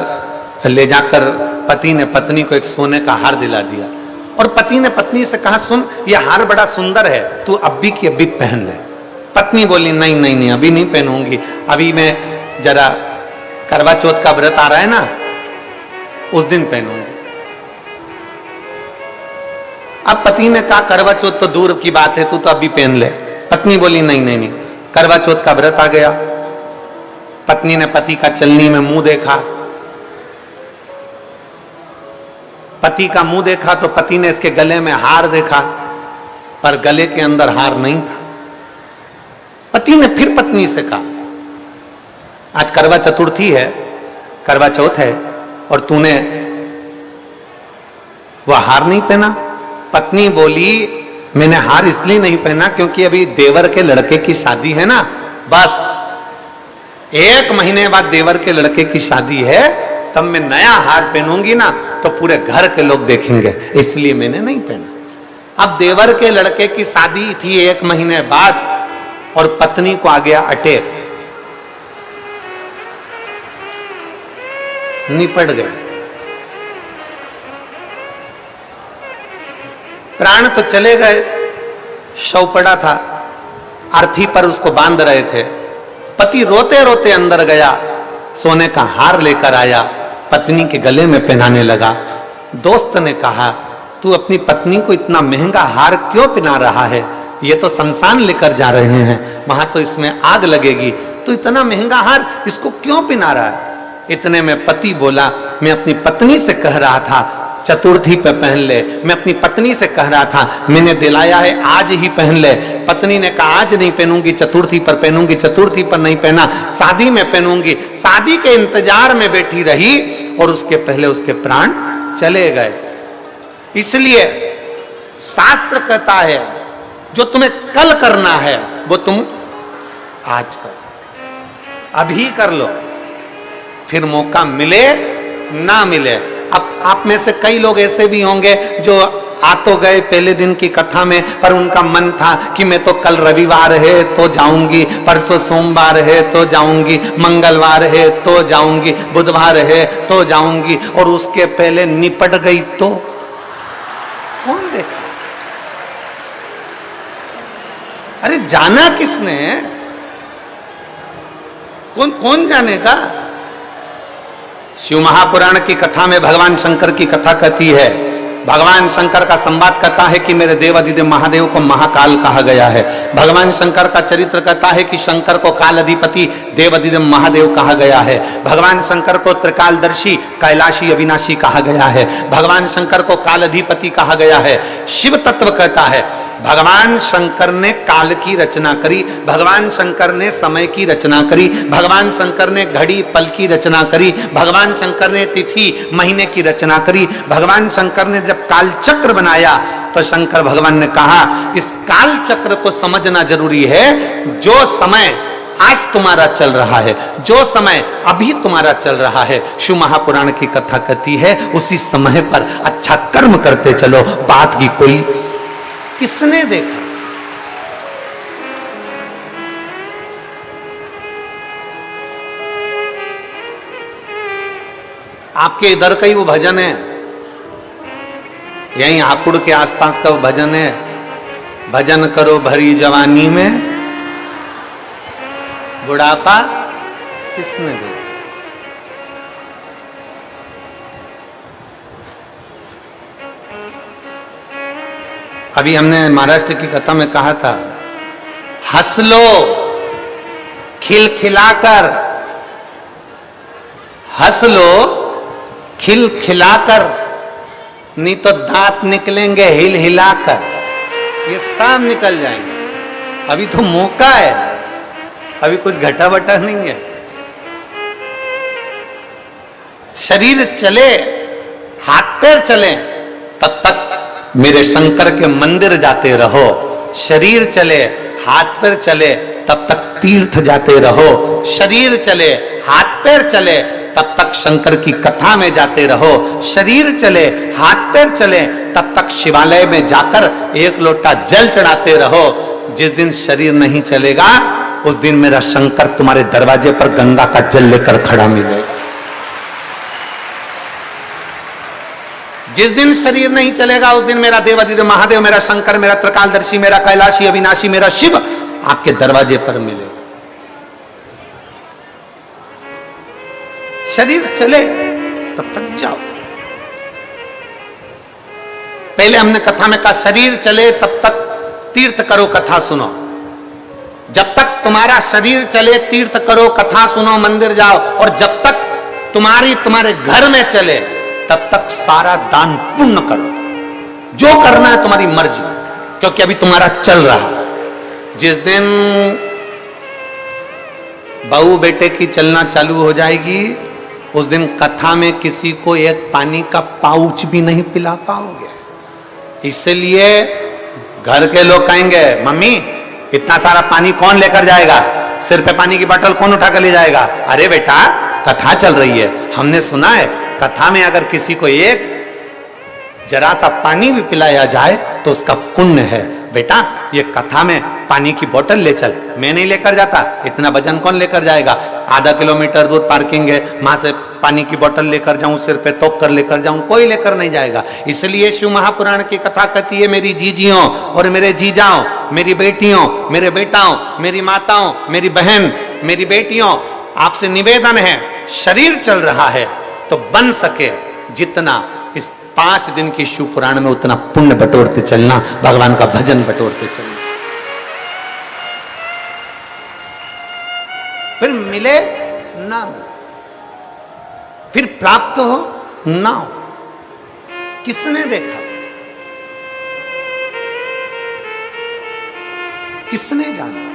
ले जाकर पति ने पत्नी को एक सोने का हार दिला दिया और पति ने पत्नी से कहा सुन ये हार बड़ा सुंदर है, तू अभी की अभी पहन ले। पत्नी बोली नहीं नहीं नहीं अभी नहीं पहनूंगी, अभी मैं जरा करवा चौथ का व्रत आ रहा है ना, उस दिन पहनूंगी। अब पति ने कहा करवा चौथ तो दूर की बात है, तू तो अभी पहन ले। पत्नी बोली नहीं नहीं नहीं, करवा चौथ का व्रत आ गया। पत्नी ने पति का चलनी में मुंह देखा, पति का मुंह देखा तो पति ने इसके गले में हार देखा, पर गले के अंदर हार नहीं था। पति ने फिर पत्नी से कहा आज करवा चतुर्थी है, करवा चौथ है और तूने वह हार नहीं पहना। पत्नी बोली मैंने हार इसलिए नहीं पहना क्योंकि अभी देवर के लड़के की शादी है ना, बस 1 महीने बाद देवर के लड़के की शादी है, तब मैं नया हार पहनूंगी ना तो पूरे घर के लोग देखेंगे, इसलिए मैंने नहीं पहना। अब देवर के लड़के की शादी थी 1 महीने बाद और पत्नी को आ गया अटैक, निपट गए। प्राण तो चले गए, शव पड़ा था, अर्थी पर उसको बांध रहे थे। पति रोते रोते अंदर गया, सोने का हार लेकर आया, पत्नी के गले में पहनाने लगा। दोस्त ने कहा तू अपनी पत्नी को इतना महंगा हार क्यों पहना रहा है? ये तो शमशान लेकर जा रहे हैं, वहां तो इसमें आग लगेगी, तू इतना महंगा हार इसको क्यों पहना रहा है? इतने में पति बोला मैं अपनी पत्नी से कह रहा था चतुर्थी पे पहन ले, मैं अपनी पत्नी से कह रहा था, मैंने दिलाया है आज ही पहन ले। पत्नी ने कहा आज नहीं पहनूंगी, चतुर्थी पर पहनूंगी, चतुर्थी पर नहीं पहना, शादी में पहनूंगी। शादी के इंतजार में बैठी रही और उसके पहले उसके प्राण चले गए। इसलिए शास्त्र कहता है जो तुम्हें कल करना है वो तुम आज करो, अभी कर लो, फिर मौका मिले ना मिले। अब आप में से कई लोग ऐसे भी होंगे जो आ तो गए पहले दिन की कथा में, पर उनका मन था कि मैं तो कल रविवार है तो जाऊंगी, परसों सोमवार है तो जाऊंगी, मंगलवार है तो जाऊंगी, बुधवार है तो जाऊंगी, और उसके पहले निपट गई तो कौन देखा? अरे जाना किसने? कौन कौन जानेगा। शिव महापुराण की कथा में भगवान शंकर की कथा कहती है, भगवान शंकर का संवाद कहता है कि मेरे देवाधिदेव महादेव को महाकाल कहा गया है। भगवान शंकर का चरित्र कहता है कि शंकर को काल अधिपति देवाधिदेव महादेव कहा गया है। भगवान शंकर को त्रिकालदर्शी कैलाशी अविनाशी कहा गया है। भगवान शंकर को काल अधिपति कहा गया है। शिव तत्व कहता है भगवान शंकर ने काल की रचना करी, भगवान शंकर ने समय की रचना करी, भगवान शंकर ने घड़ी पल की रचना करी, भगवान शंकर ने तिथि महीने की रचना करी। भगवान शंकर ने जब काल चक्र बनाया तो शंकर भगवान ने कहा इस काल चक्र को समझना जरूरी है। जो समय आज तुम्हारा चल रहा है, जो समय अभी तुम्हारा चल रहा है, शिव महापुराण की कथा कहती है उसी समय पर अच्छा कर्म करते चलो। बात की कोई किसने देखा? आपके इधर का ही वो भजन है, यहीं हापुड़ के आसपास का वो भजन है, भजन करो भरी जवानी में बुढ़ापा किसने देखा? अभी हमने महाराष्ट्र की कथा में कहा था, हंस लो खिलखिलाकर, हंस लो खिलखिलाकर, नहीं तो दांत निकलेंगे हिल हिलाकर। ये सब निकल जाएंगे। अभी तो मौका है, अभी कुछ घटा बटा नहीं है। शरीर चले, हाथ पैर चले, तब तक मेरे शंकर के मंदिर जाते रहो। शरीर चले, हाथ पैर चले, तब तक तीर्थ जाते रहो। शरीर चले, हाथ पैर चले, तब तक शंकर की कथा में जाते रहो। शरीर चले, हाथ पैर चले, तब तक शिवालय में जाकर एक लोटा जल चढ़ाते रहो। जिस दिन शरीर नहीं चलेगा उस दिन मेरा शंकर तुम्हारे दरवाजे पर गंगा का जल लेकर खड़ा मिलेगा। जिस दिन शरीर नहीं चलेगा उस दिन मेरा देवाधिदेव महादेव, मेरा शंकर, मेरा त्रिकालदर्शी, मेरा कैलाशी अविनाशी, मेरा शिव आपके दरवाजे पर मिलेगा। शरीर चले तब तक जाओ। पहले हमने कथा में कहा शरीर चले तब तक तीर्थ करो, कथा सुनो। जब तक तुम्हारा शरीर चले तीर्थ करो, कथा सुनो, मंदिर जाओ। और जब तक तुम्हारे घर में चले तब तक सारा दान पुण्य करो। जो करना है तुम्हारी मर्जी, क्योंकि अभी तुम्हारा चल रहा है। जिस दिन बहू बेटे की चलना चालू हो जाएगी उस दिन कथा में किसी को एक पानी का पाउच भी नहीं पिला पाओगे। इसलिए घर के लोग कहेंगे मम्मी इतना सारा पानी कौन लेकर जाएगा, सिर पे पानी की बोतल कौन उठा कर ले जाएगा। अरे बेटा कथा चल रही है, हमने सुना है कथा में अगर किसी को एक जरा सा पानी भी पिलाया जाए तो उसका पुण्य है। बेटा ये कथा में पानी की बोतल ले चल, मैं नहीं लेकर जाता, इतना वजन कौन लेकर जाएगा। आधा किलोमीटर दूर पार्किंग है, वहां से पानी की बोतल लेकर जाऊं, सिर पे तोप कर लेकर जाऊं, कोई लेकर नहीं जाएगा। इसलिए शिव महापुराण की कथा कहती है मेरी जीजियों और मेरे जीजाओं, मेरी बेटियों, मेरे बेटाओं, मेरी माताओं, मेरी बहन, मेरी बेटियों, आपसे निवेदन है शरीर चल रहा है तो बन सके जितना इस 5 दिन की शिव पुराण में उतना पुण्य बटोरते चलना, भगवान का भजन बटोरते चलना। फिर मिले ना, फिर प्राप्त हो ना हो, किसने देखा, किसने जाना।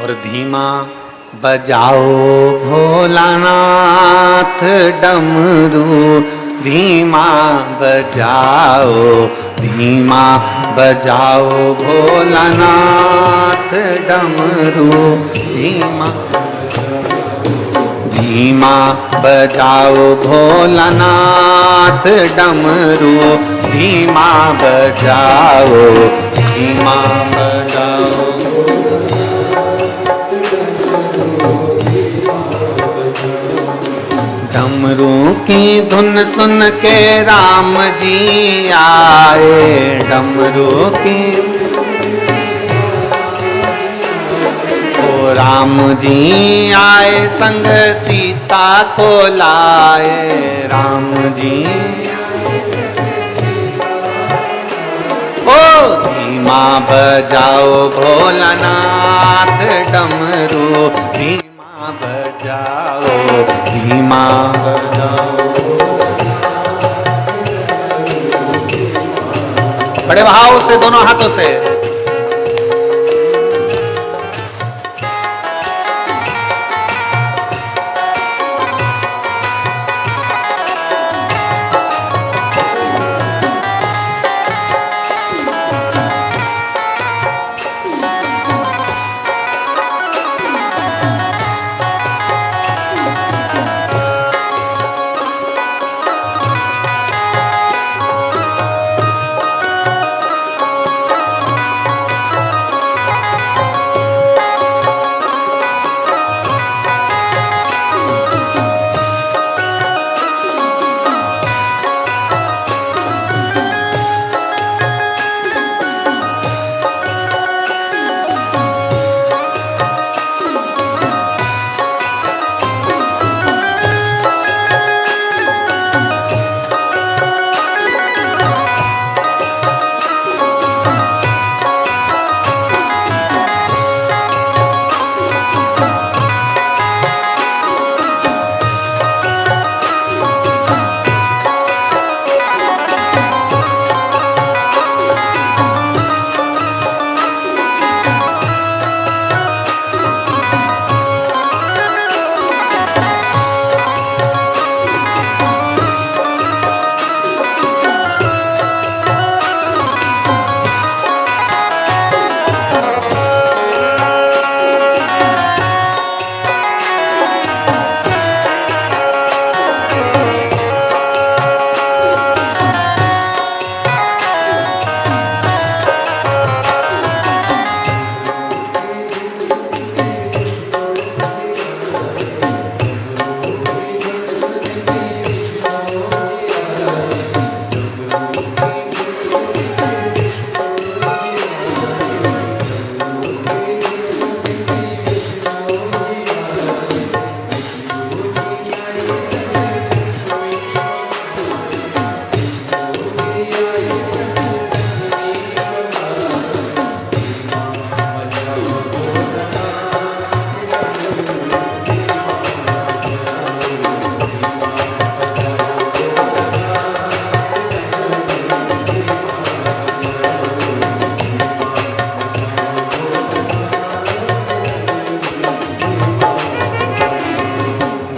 और धीमा बजाओ भोलानाथ डमरू, धीमा बजाओ, धीमा बजाओ भोलानाथ डमरू, धीमा बजाओ भोलानाथ डमरू, धीमा बजाओ, धीमा बजाओ। डमरू की धुन सुन के राम जी आए, डमरू की जी आए संग सीता को लाए, राम जी ओ धीमा बजाओ भोलानाथ डमरू, धीमा बजाओ, धीमा बजाओ। बड़े भाव से दोनों हाथों से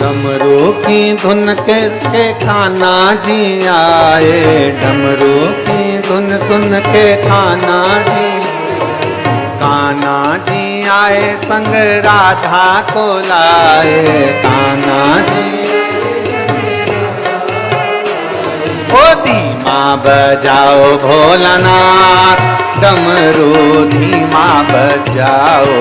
डमरू की धुन के कान्हा जी आए, डमरू की धुन सुन के कान्हा जी आए संग राधा को लाए, कान्हा जी ओ धीमा बजाओ भोलानाथ डमरू, धीमा बजाओ।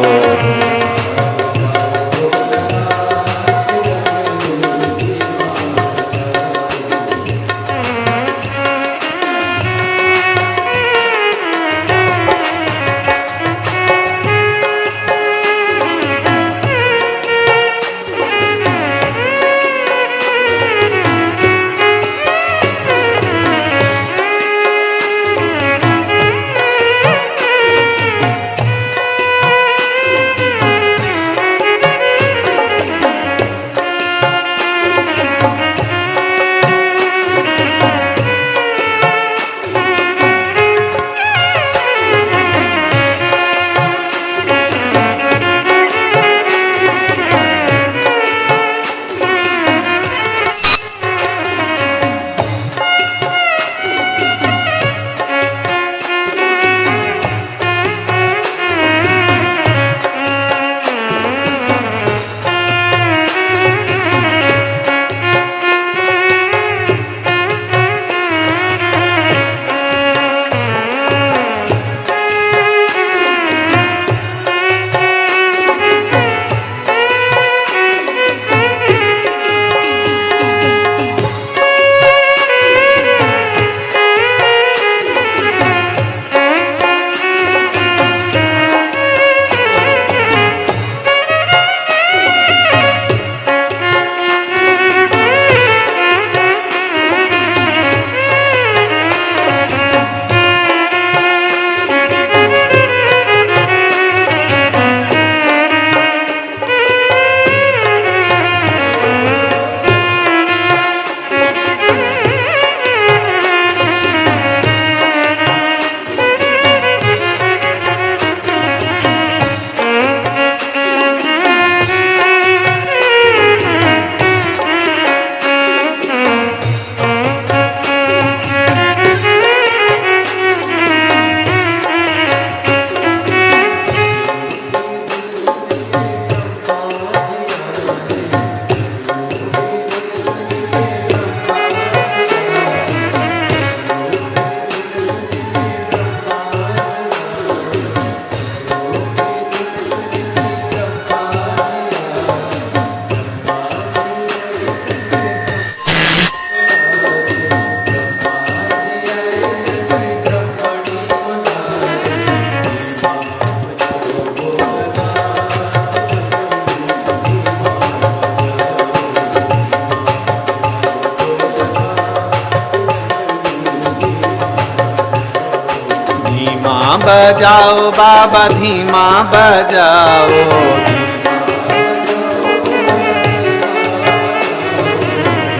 बजाओ बाबा धीमा बजाओ,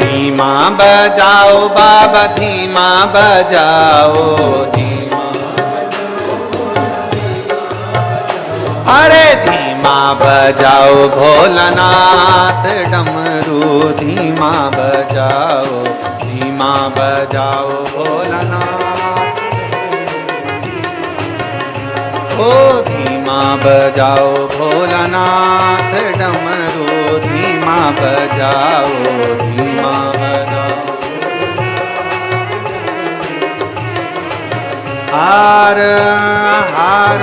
धीमा बजाओ बाबा धीमा बजाओ, धीमा, अरे धीमा बजाओ भोलानाथ डमरू, धीमा बजाओ, धीमा बजाओ भोलानाथ, ओ धीमा बजाओ भोलानाथ डमरू, धीमा बजाओ, धीमा बजाओ। हार हार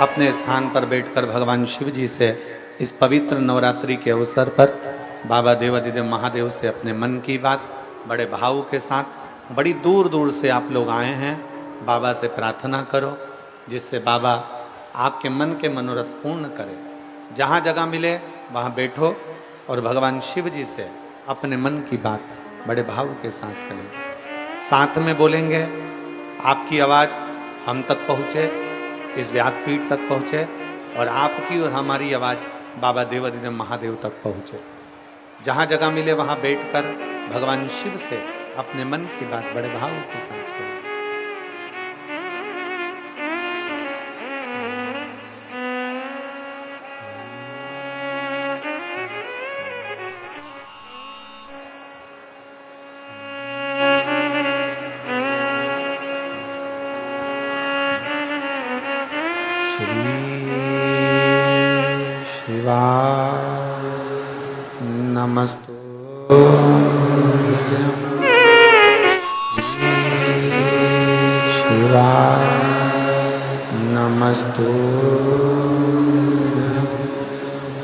अपने स्थान पर बैठकर भगवान शिव जी से इस पवित्र नवरात्रि के अवसर पर बाबा देवाधिदेव महादेव से अपने मन की बात बड़े भाव के साथ, बड़ी दूर दूर से आप लोग आए हैं, बाबा से प्रार्थना करो जिससे बाबा आपके मन के मनोरथ पूर्ण करे। जहाँ जगह मिले वहाँ बैठो और भगवान शिव जी से अपने मन की बात बड़े भाव के साथ करें। साथ में बोलेंगे, आपकी आवाज़ हम तक पहुँचे, इस व्यासपीठ तक पहुँचे और आपकी और हमारी आवाज़ बाबा देवाधिदेव महादेव तक पहुँचे। जहाँ जगह मिले वहाँ बैठकर भगवान शिव से अपने मन की बात बड़े भाव के साथ करें। नमस्तु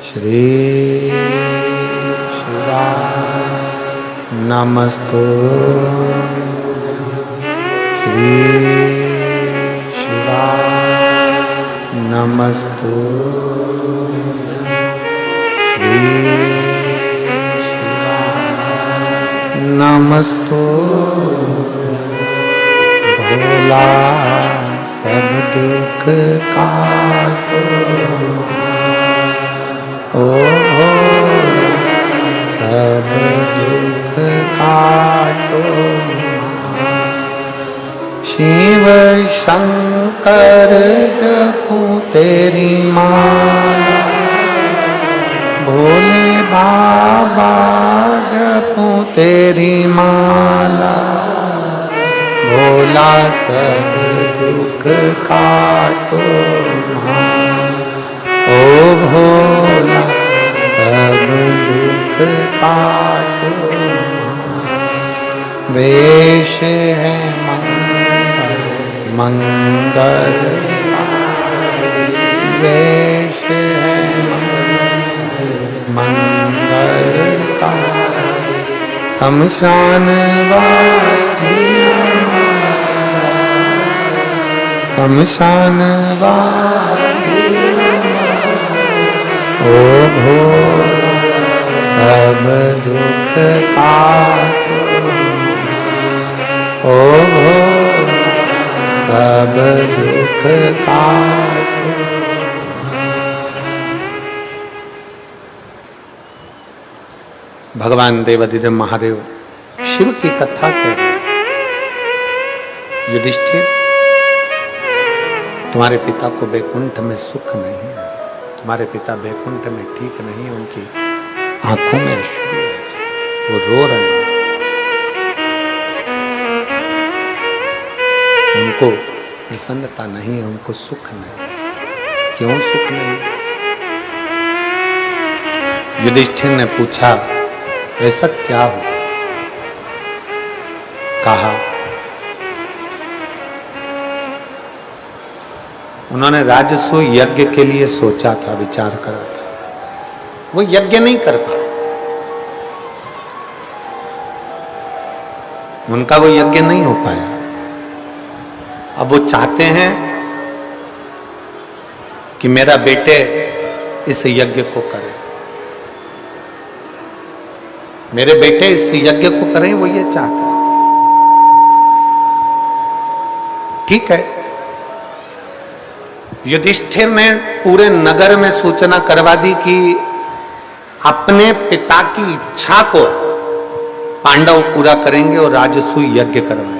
श्री शिवाय नमस्तु श्री शिवाय नमस्तु भोला सब दुख काटो ओ भोला सब दुख काटो शिव शंकर जपूं तेरी माला भोले बाबा जपूं तेरी माला भोला सब दुख काटो ओ भोला सब दुख काटो वेश है मंगल मंगल वेश है मंगल का शमशान वासी शमशान वासी ओ भोला सब दुख काटो ओ भोला सब दुख काटो। भगवान देवाधिदेव महादेव शिव की कथा कर रहे। युधिष्ठिर, तुम्हारे पिता को बैकुंठ में सुख नहीं है, तुम्हारे पिता बैकुंठ में ठीक नहीं, उनकी आंखों में अश्रु है, वो रो रहे हैं, उनको प्रसन्नता नहीं है, उनको सुख नहीं। क्यों सुख नहीं? युधिष्ठिर ने पूछा ऐसा क्या हुआ? कहा उन्होंने राजस्व यज्ञ के लिए सोचा था, विचार करा था, वो यज्ञ नहीं कर पाए, उनका वो यज्ञ नहीं हो पाया। अब वो चाहते हैं कि मेरा बेटे इस यज्ञ को करे, मेरे बेटे इस यज्ञ को करें, वो ये चाहते हैं। ठीक है, युधिष्ठिर ने पूरे नगर में सूचना करवा दी कि अपने पिता की इच्छा को पांडव पूरा करेंगे और राजसूय यज्ञ करवाएंगे।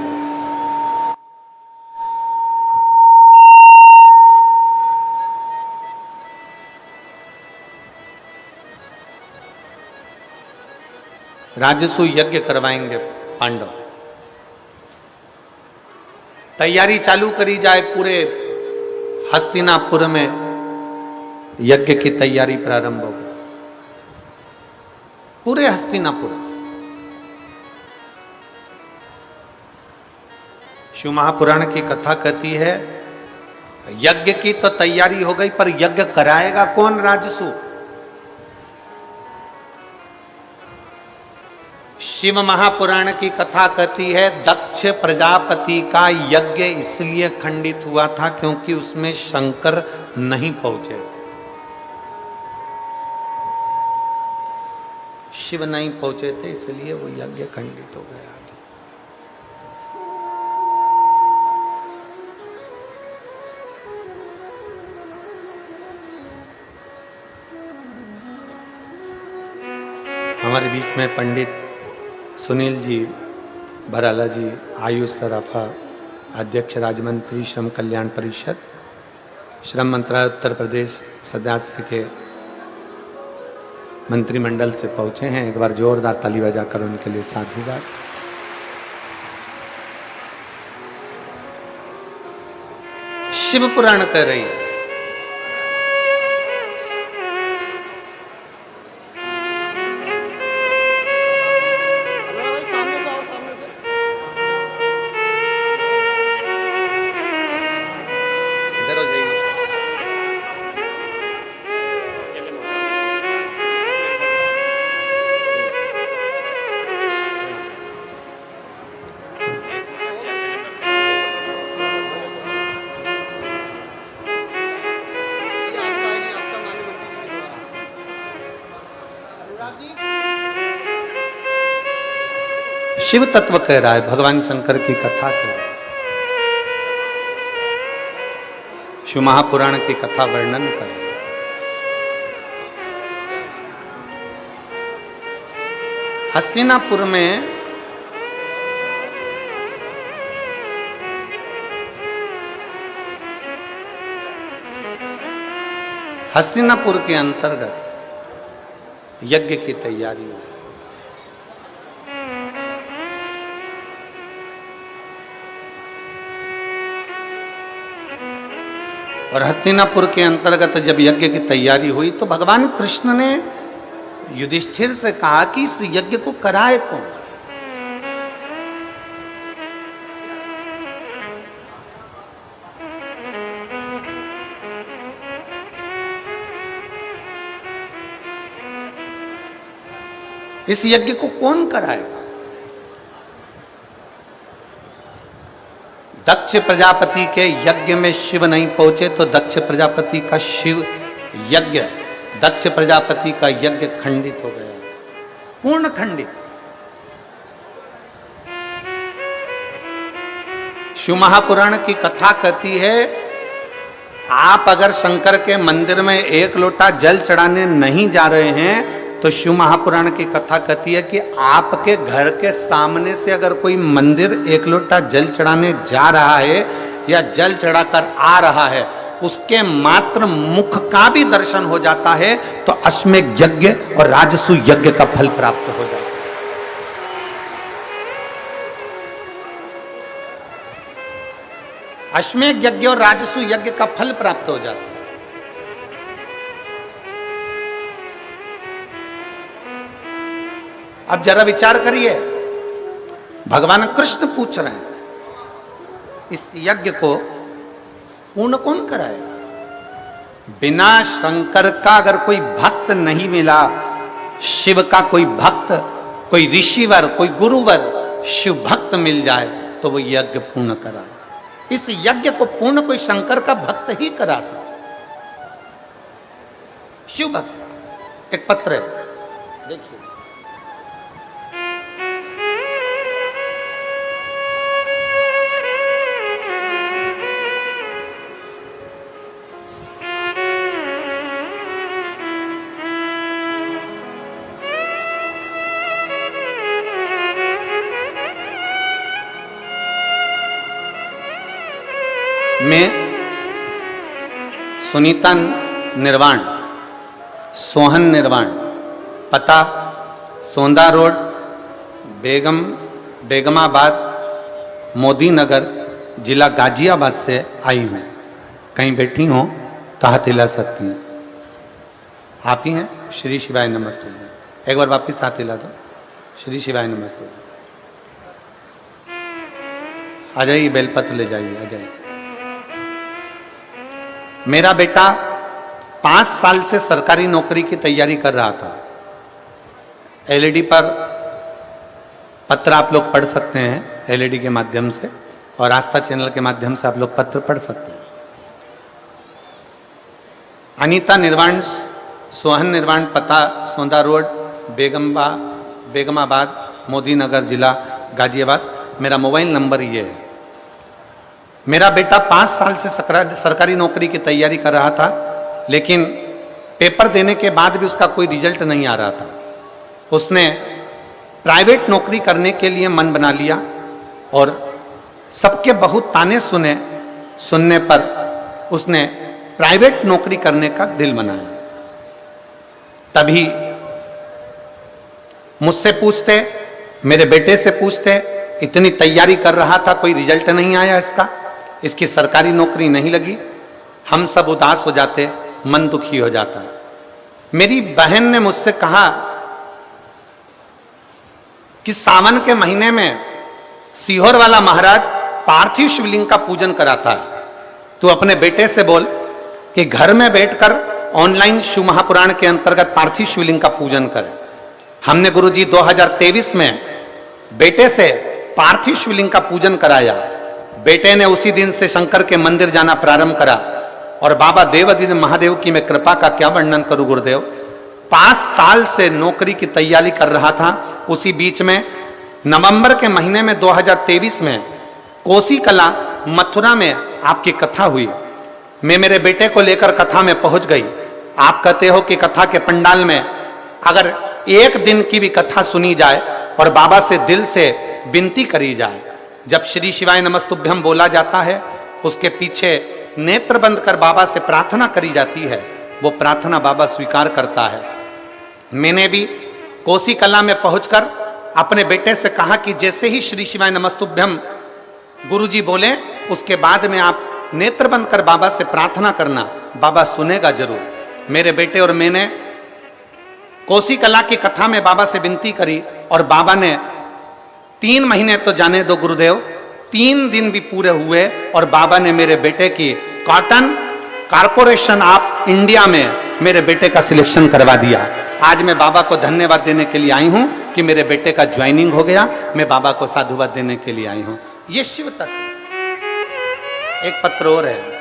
राजसूय यज्ञ करवाएंगे पांडव। तैयारी चालू करी जाए, पूरे हस्तिनापुर में यज्ञ की तैयारी प्रारंभ हो गई। पूरे हस्तिनापुर शिव महापुराण की कथा कहती है यज्ञ की तो तैयारी हो गई, पर यज्ञ कराएगा कौन? राजसू। शिव महापुराण की कथा कहती है दक्ष प्रजापति का यज्ञ इसलिए खंडित हुआ था क्योंकि उसमें शंकर नहीं पहुंचे थे। शिव नहीं पहुंचे थे इसलिए वो यज्ञ खंडित हो गया था। हमारे बीच में पंडित सुनील जी बराला जी, आयुष सराफा, अध्यक्ष राज्य मंत्री श्रम कल्याण परिषद, श्रम मंत्रालय उत्तर प्रदेश सदस्य के मंत्रिमंडल से पहुंचे हैं। एक बार जोरदार ताली बजाकर उनके लिए साधुवाद। शिव पुराण कह रही है शिव तत्व कह रहा है, भगवान शंकर की कथा कह रहा है, शिव महापुराण की कथा वर्णन कर रहा है। हस्तिनापुर में हस्तिनापुर के अंतर्गत यज्ञ की तैयारी हुई। और हस्तिनापुर के अंतर्गत जब यज्ञ की तैयारी हुई तो भगवान कृष्ण ने युधिष्ठिर से कहा कि इस यज्ञ को कराए कौन? इस यज्ञ को कौन कराएगा? दक्ष प्रजापति के यज्ञ में शिव नहीं पहुंचे तो दक्ष प्रजापति का शिव यज्ञ, दक्ष प्रजापति का यज्ञ खंडित हो गया, पूर्ण खंडित। शिव महापुराण की कथा कहती है आप अगर शंकर के मंदिर में एक लोटा जल चढ़ाने नहीं जा रहे हैं तो शिव महापुराण की कथा कहती है कि आपके घर के सामने से अगर कोई मंदिर एक लोटा जल चढ़ाने जा रहा है या जल चढ़ाकर आ रहा है, उसके मात्र मुख का भी दर्शन हो जाता है तो अश्वमेध यज्ञ और राजसूय यज्ञ का फल प्राप्त हो जाता है। अश्वमेध यज्ञ और राजसूय यज्ञ का फल प्राप्त हो जाता है। अब जरा विचार करिए, भगवान कृष्ण पूछ रहे हैं इस यज्ञ को पूर्ण कौन कराएगा? बिना शंकर का अगर कोई भक्त नहीं मिला, शिव का कोई भक्त, कोई ऋषिवर, कोई गुरुवर, शिव भक्त मिल जाए तो वो यज्ञ पूर्ण कराए। इस यज्ञ को पूर्ण कोई शंकर का भक्त ही करा सकता। शिव भक्त। एक पत्र है, देखिए, मैं सुनीता निर्वाण, सोहन निर्वाण, पता सोंदा रोड, बेगमाबाद, मोदी नगर, जिला गाजियाबाद से आई हूँ। कहीं बैठी हो तो हाथ हिला सकती हैं। आप ही हैं? श्री शिवाय नमस्तुभ्यम। एक बार वापिस हाथ हिला दो। श्री शिवाय नमस्तुभ्यम। आ जाइए, बेलपत्र ले जाइए, आ जाइए। मेरा बेटा 5 साल से सरकारी नौकरी की तैयारी कर रहा था। एलईडी पर पत्र आप लोग पढ़ सकते हैं, एलईडी के माध्यम से, और आस्था चैनल के माध्यम से आप लोग पत्र पढ़ सकते हैं। अनीता निर्वाण, सोहन निर्वाण, पता सोंदा रोड, बेगमाबाद, मोदी नगर, जिला गाजियाबाद। मेरा मोबाइल नंबर ये है। मेरा बेटा 5 साल से सरकारी नौकरी की तैयारी कर रहा था, लेकिन पेपर देने के बाद भी उसका कोई रिजल्ट नहीं आ रहा था। उसने प्राइवेट नौकरी करने के लिए मन बना लिया और सबके बहुत ताने सुनने पर उसने प्राइवेट नौकरी करने का दिल बनाया। तभी मुझसे पूछते, मेरे बेटे से पूछते, इतनी तैयारी कर रहा था, कोई रिजल्ट नहीं आया इसका, इसकी सरकारी नौकरी नहीं लगी। हम सब उदास हो जाते, मन दुखी हो जाता। मेरी बहन ने मुझसे कहा कि सावन के महीने में सीहोर वाला महाराज पार्थिव शिवलिंग का पूजन कराता है, तू अपने बेटे से बोल कि घर में बैठकर ऑनलाइन शिव महापुराण के अंतर्गत पार्थिव शिवलिंग का पूजन करे। हमने गुरुजी 2023 में बेटे से पार्थिव शिवलिंग का पूजन कराया। बेटे ने उसी दिन से शंकर के मंदिर जाना प्रारंभ करा और बाबा देवादिदेव महादेव की मैं कृपा का क्या वर्णन करूं गुरुदेव। 5 साल से नौकरी की तैयारी कर रहा था। उसी बीच में नवंबर के महीने में 2023 में कोसी कला मथुरा में आपकी कथा हुई। मैं मेरे बेटे को लेकर कथा में पहुंच गई। आप कहते हो कि कथा के पंडाल में अगर एक दिन की भी कथा सुनी जाए और बाबा से दिल से विनती करी जाए, जब श्री शिवाय नमस्तुभ्यम बोला जाता है, उसके पीछे नेत्र बंद कर बाबा से प्रार्थना करी जाती है, वो प्रार्थना बाबा स्वीकार करता है। मैंने भी कोसी कला में पहुंचकर अपने बेटे से कहा कि जैसे ही श्री शिवाय नमस्तुभ्यम गुरुजी बोले, उसके बाद में आप नेत्र बंद कर बाबा से प्रार्थना करना, बाबा सुनेगा जरूर। मेरे बेटे और मैंने कोसी कला की कथा में बाबा से विनती करी और बाबा ने 3 महीने तो जाने दो गुरुदेव, 3 दिन भी पूरे हुए और बाबा ने मेरे बेटे की कॉटन कारपोरेशन ऑफ इंडिया में मेरे बेटे का सिलेक्शन करवा दिया। आज मैं बाबा को धन्यवाद देने के लिए आई हूं कि मेरे बेटे का ज्वाइनिंग हो गया। मैं बाबा को साधुवाद देने के लिए आई हूं। ये शिव तत्व। एक पत्र और है।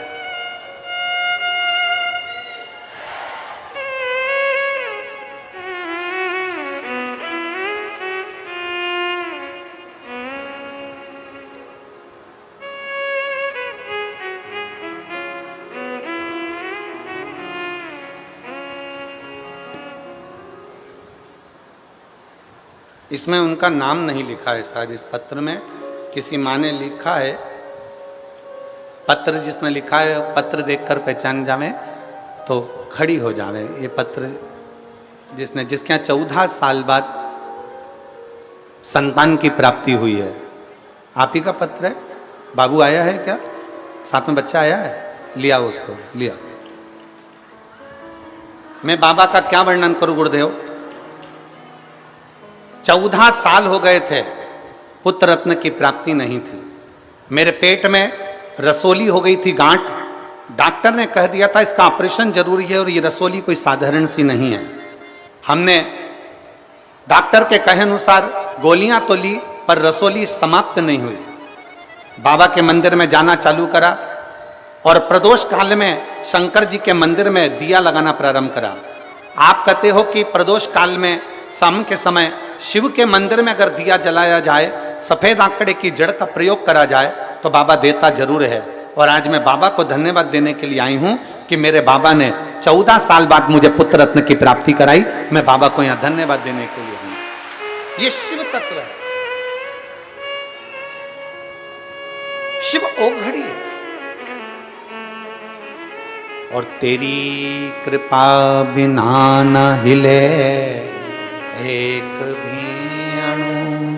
इसमें उनका नाम नहीं लिखा है शायद, इस पत्र में किसी माँ ने लिखा है। पत्र जिसमें लिखा है, पत्र देखकर पहचान जावे तो खड़ी हो जावे। ये पत्र जिसके यहाँ 14 साल बाद संतान की प्राप्ति हुई है, आप ही का पत्र है। बाबू आया है क्या? साथ में बच्चा आया है? लिया उसको, लिया। मैं बाबा का क्या वर्णन करूं गुरुदेव। 14 साल हो गए थे, पुत्र रत्न की प्राप्ति नहीं थी। मेरे पेट में रसोली हो गई थी, गांठ। डॉक्टर ने कह दिया था इसका ऑपरेशन जरूरी है और ये रसोली कोई साधारण सी नहीं है। हमने डॉक्टर के कहे अनुसार गोलियां तो ली, पर रसोली समाप्त नहीं हुई। बाबा के मंदिर में जाना चालू करा और प्रदोष काल में शंकर जी के मंदिर में दिया लगाना प्रारंभ करा। आप कहते हो कि प्रदोष काल में शाम के समय शिव के मंदिर में अगर दिया जलाया जाए, सफेद आंकड़े की जड़ का प्रयोग करा जाए तो बाबा देता जरूर है। और आज मैं बाबा को धन्यवाद देने के लिए आई हूं कि मेरे बाबा ने 14 साल बाद मुझे पुत्र रत्न की प्राप्ति कराई। मैं बाबा को यहां धन्यवाद देने के लिए हूं। ये शिव तत्व है, शिव ओघड़ी है। और तेरी कृपा बिना न हिले एक भी अणु,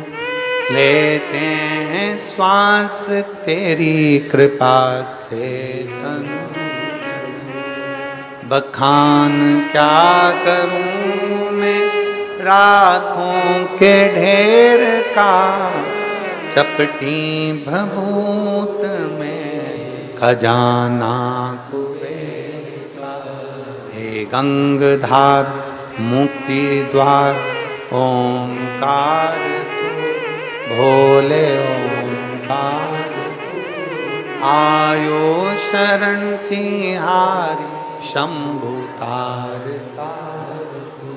लेते हैं श्वास तेरी कृपा से तनु। बखान क्या करूं मैं राखों के ढेर का, चपटी भभूत में खजाना कुबेर का। हे गंगधार मुक्ति द्वार ओंकार तू, भोले ओंकार तू। आयो शरण तिहारी शंभु तार तार तू।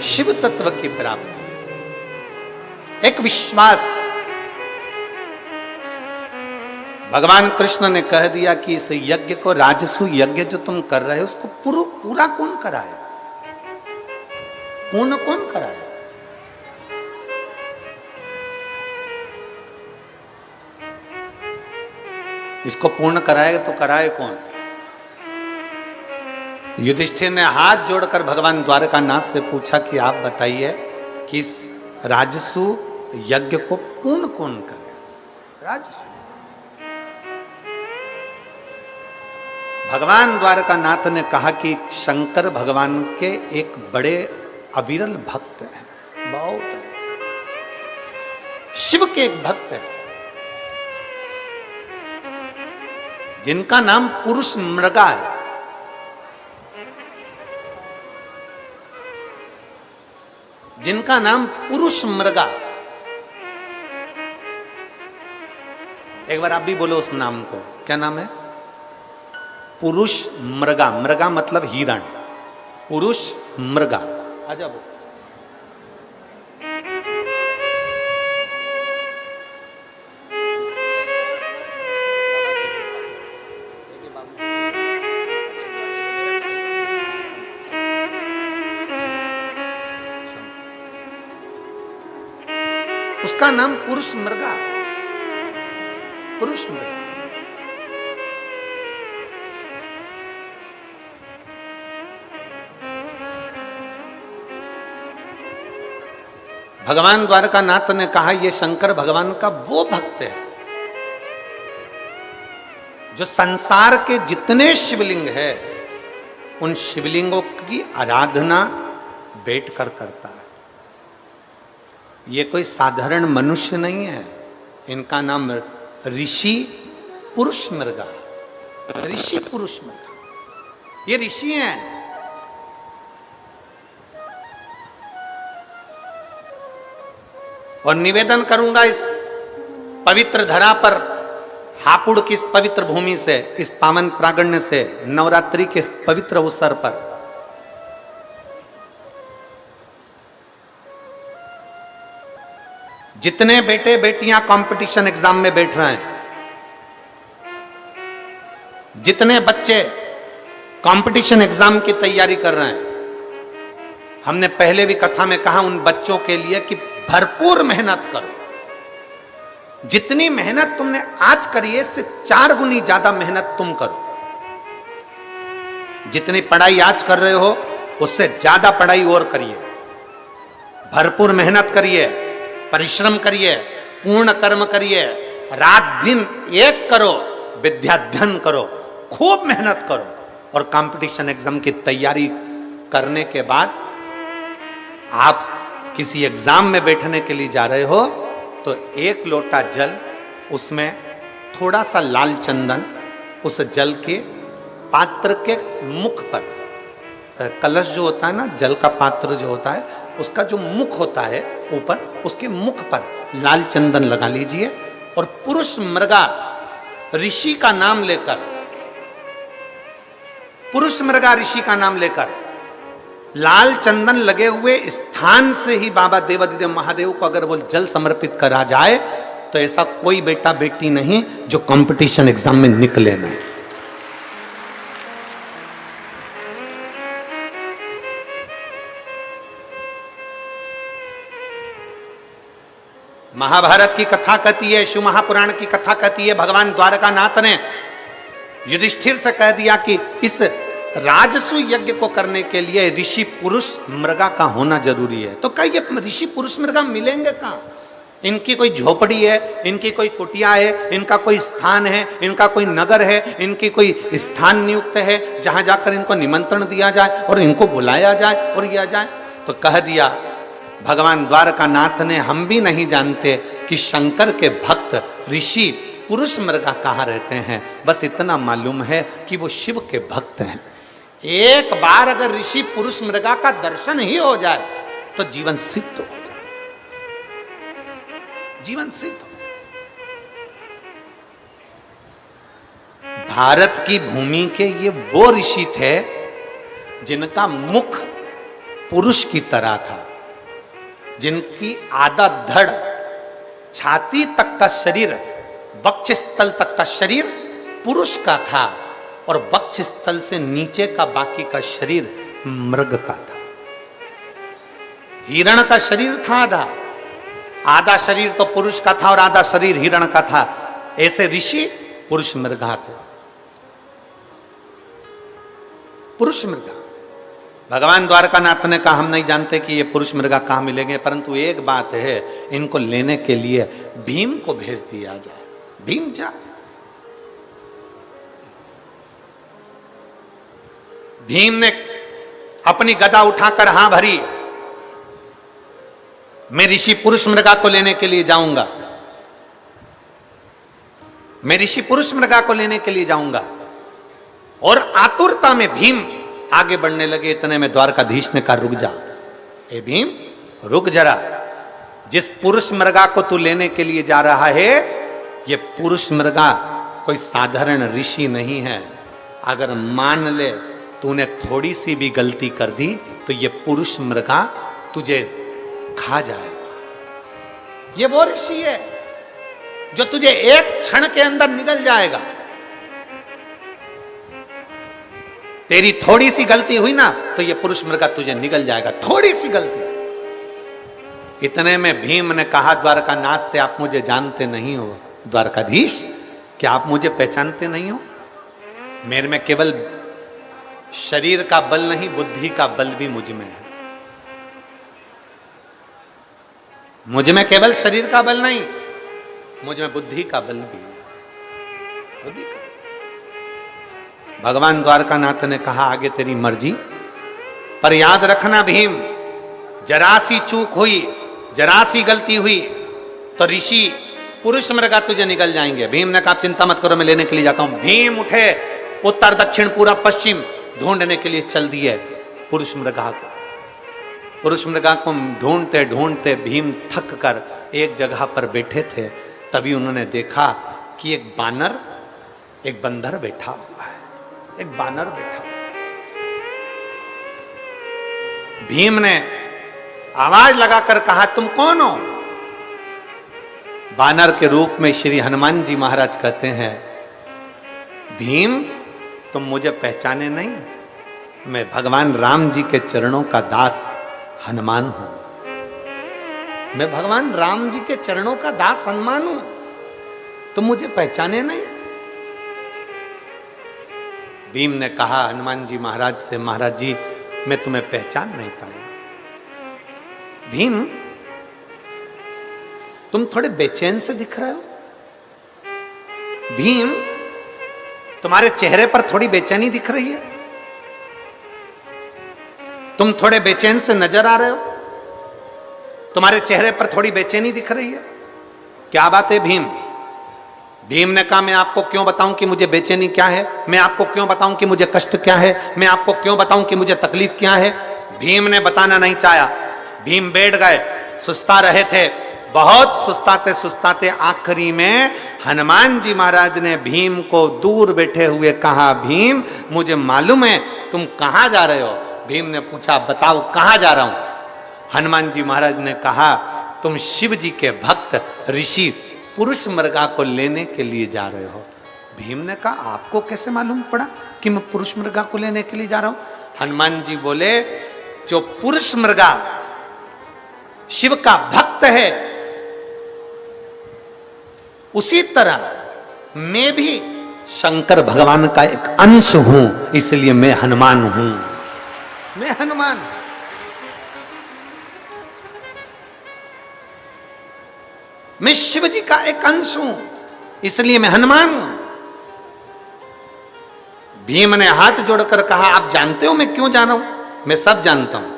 शिव तत्व की प्राप्ति, एक विश्वास। भगवान कृष्ण ने कह दिया कि इस यज्ञ को, राजसु यज्ञ जो तुम कर रहे हो, उसको पूरा कौन कराए, पूर्ण कौन कराए? इसको पूर्ण कराएगा तो कराए कौन? युधिष्ठिर ने हाथ जोड़कर भगवान द्वारकानाथ से पूछा कि आप बताइए कि इस राजसु यज्ञ को पूर्ण कौन करे? राजसु। भगवान द्वारकानाथ ने कहा कि शंकर भगवान के एक बड़े अविरल भक्त हैं, बहुत शिव के एक भक्त हैं जिनका नाम पुरुष मृगा है। जिनका नाम पुरुष मृगा। एक बार आप भी बोलो उस नाम को, क्या नाम है? पुरुष मृगा। मृगा मतलब हिरण, पुरुष मृगा। आजा बोलो। उसका नाम पुरुष मृगा, पुरुष मृगा। भगवान द्वारकानाथ ने कहा यह शंकर भगवान का वो भक्त है जो संसार के जितने शिवलिंग है उन शिवलिंगों की आराधना बैठकर करता है। ये कोई साधारण मनुष्य नहीं है। इनका नाम ऋषि पुरुष मृगा, ऋषि पुरुष मृगा। ये ऋषि हैं। और निवेदन करूंगा इस पवित्र धरा पर, हापुड़ की इस पवित्र भूमि से, इस पावन प्रागण्य से, नवरात्रि के इस पवित्र अवसर पर जितने बेटे बेटियां कंपटीशन एग्जाम में बैठ रहे हैं, जितने बच्चे कंपटीशन एग्जाम की तैयारी कर रहे हैं, हमने पहले भी कथा में कहा उन बच्चों के लिए कि भरपूर मेहनत करो। जितनी मेहनत तुमने आज करी है इससे 4 गुनी ज्यादा मेहनत तुम करो। जितनी पढ़ाई आज कर रहे हो उससे ज्यादा पढ़ाई और करिए। भरपूर मेहनत करिए, परिश्रम करिए, पूर्ण कर्म करिए, रात दिन एक करो, विद्याध्ययन करो, खूब मेहनत करो। और कंपटीशन एग्जाम की तैयारी करने के बाद आप किसी एग्जाम में बैठने के लिए जा रहे हो तो 1 लोटा जल, उसमें थोड़ा सा लाल चंदन, उस जल के पात्र के मुख पर, कलश जो होता है ना, जल का पात्र जो होता है, उसका जो मुख होता है ऊपर, उसके मुख पर लाल चंदन लगा लीजिए और पुरुष मृगा ऋषि का नाम लेकर, पुरुष मृगा ऋषि का नाम लेकर लाल चंदन लगे हुए स्थान से ही बाबा देवाधिदेव महादेव को अगर वो जल समर्पित करा जाए तो ऐसा कोई बेटा बेटी नहीं जो कंपटीशन एग्जाम में निकले नहीं। महाभारत की कथा कहती है, शिव महापुराण की कथा कहती है, भगवान द्वारकानाथ ने युधिष्ठिर से कह दिया कि इस राजसु यज्ञ को करने के लिए ऋषि पुरुष मृगा का होना जरूरी है। तो कहिए ऋषि पुरुष मृगा मिलेंगे कहां? इनकी कोई झोपड़ी है, इनकी कोई कुटिया है, इनका कोई स्थान है, इनका कोई नगर है, इनकी कोई स्थान नियुक्त है जहां जाकर इनको निमंत्रण दिया जाए और इनको बुलाया जाए और किया जाए? तो कह दिया भगवान द्वारकानाथ ने, हम भी नहीं जानते कि शंकर के भक्त ऋषि पुरुष मृगा कहाँ रहते हैं, बस इतना मालूम है कि वो शिव के भक्त हैं। एक बार अगर ऋषि पुरुष मृगा का दर्शन ही हो जाए तो जीवन सिद्ध हो जाए, जीवन सिद्ध हो जाए। भारत की भूमि के ये वो ऋषि थे जिनका मुख पुरुष की तरह था, जिनकी आधा धड़, छाती तक का शरीर, वक्ष स्थल तक का शरीर पुरुष का था और वक्ष स्थल से नीचे का बाकी का शरीर मृग का था। हिरण का शरीर था आधा, आधा शरीर तो पुरुष का था और आधा शरीर हिरण का था। ऐसे ऋषि पुरुष मृगा थे, पुरुष मृगा। भगवान द्वारकानाथ ने कहा हम नहीं जानते कि ये पुरुष मृगा कहां मिलेंगे, परंतु एक बात है, इनको लेने के लिए भीम को भेज दिया जाए। भीम जा, भीम ने अपनी गदा उठाकर हां भरी, मैं ऋषि पुरुष मृगा को लेने के लिए जाऊंगा, मैं ऋषि पुरुष मृगा को लेने के लिए जाऊंगा। और आतुरता में भीम आगे बढ़ने लगे। इतने में द्वारकाधीश ने कहा रुक जा, ए भीम रुक जरा, जिस पुरुष मृगा को तू लेने के लिए जा रहा है ये पुरुष मृगा कोई साधारण ऋषि नहीं है। अगर मान ले तूने थोड़ी सी भी गलती कर दी तो ये पुरुष मृगा तुझे खा जाएगा। ये वो ऋषि है जो तुझे एक क्षण के अंदर निगल जाएगा। तेरी थोड़ी सी गलती हुई ना तो ये पुरुष मृगा तुझे निगल जाएगा, थोड़ी सी गलती। इतने में भीम ने कहा द्वारकानाथ से, आप मुझे जानते नहीं हो द्वारकाधीश, क्या आप मुझे पहचानते नहीं हो? मेरे में केवल शरीर का बल नहीं, बुद्धि का बल भी मुझ में है। मुझ में केवल शरीर का बल नहीं, मुझ में बुद्धि का बल भी है। बुद्धि का। भगवान द्वारकानाथ ने कहा आगे तेरी मर्जी, पर याद रखना भीम, जरा सी चूक हुई, जरा सी गलती हुई तो ऋषि पुरुष मृगा तुझे निकल जाएंगे। भीम ने कहा चिंता मत करो, मैं लेने के लिए जाता हूं। भीम उठे, उत्तर दक्षिण पूरब पश्चिम ढूंढने के लिए चल दिए पुरुष मृगा को। पुरुष मृगा को ढूंढते ढूंढते भीम थक कर एक जगह पर बैठे थे। तभी उन्होंने देखा कि एक बानर, एक बंदर बैठा हुआ है, एक बानर बैठा हुआ। भीम ने आवाज लगाकर कहा तुम कौन हो? बानर के रूप में श्री हनुमान जी महाराज कहते हैं भीम तुम मुझे पहचाने नहीं, मैं भगवान राम जी के चरणों का दास हनुमान हूं। मैं भगवान राम जी के चरणों का दास हनुमान हूं, तुम मुझे पहचाने नहीं? भीम ने कहा हनुमान जी महाराज से, महाराज जी मैं तुम्हें पहचान नहीं पाया। भीम तुम थोड़े बेचैन से दिख रहे हो। भीम तुम्हारे चेहरे पर थोड़ी बेचैनी दिख रही है, तुम थोड़े बेचैन से नजर आ रहे हो, तुम्हारे चेहरे पर थोड़ी बेचैनी दिख रही है, क्या बात है भीम? भीम ने कहा मैं आपको क्यों बताऊं कि मुझे बेचैनी क्या है, मैं आपको क्यों बताऊं कि मुझे कष्ट क्या है, मैं आपको क्यों बताऊं कि मुझे तकलीफ क्या है? भीम ने बताना नहीं चाहा। भीम बैठ गए, सुस्ता रहे थे, बहुत सुस्ताते सुस्ताते आखिरी में हनुमान जी महाराज ने भीम को दूर बैठे हुए कहा भीम मुझे मालूम है तुम कहां जा रहे हो, भीम ने पूछा बताओ कहां जा रहा हूं? हनुमान जी महाराज ने कहा तुम शिव जी के भक्त ऋषि पुरुष मृगा को लेने के लिए जा रहे हो। भीम ने कहा आपको कैसे मालूम पड़ा कि मैं पुरुष मृगा को लेने के लिए जा रहा हूं? हनुमान जी बोले जो पुरुष मृगा शिव का भक्त है उसी तरह मैं भी शंकर भगवान का एक अंश हूं, इसलिए मैं हनुमान हूं। मैं हनुमान, मैं शिव जी का एक अंश हूं, इसलिए मैं हनुमान हूं। भीम ने हाथ जोड़कर कहा आप जानते हो मैं क्यों जा रहा हूं? मैं सब जानता हूं,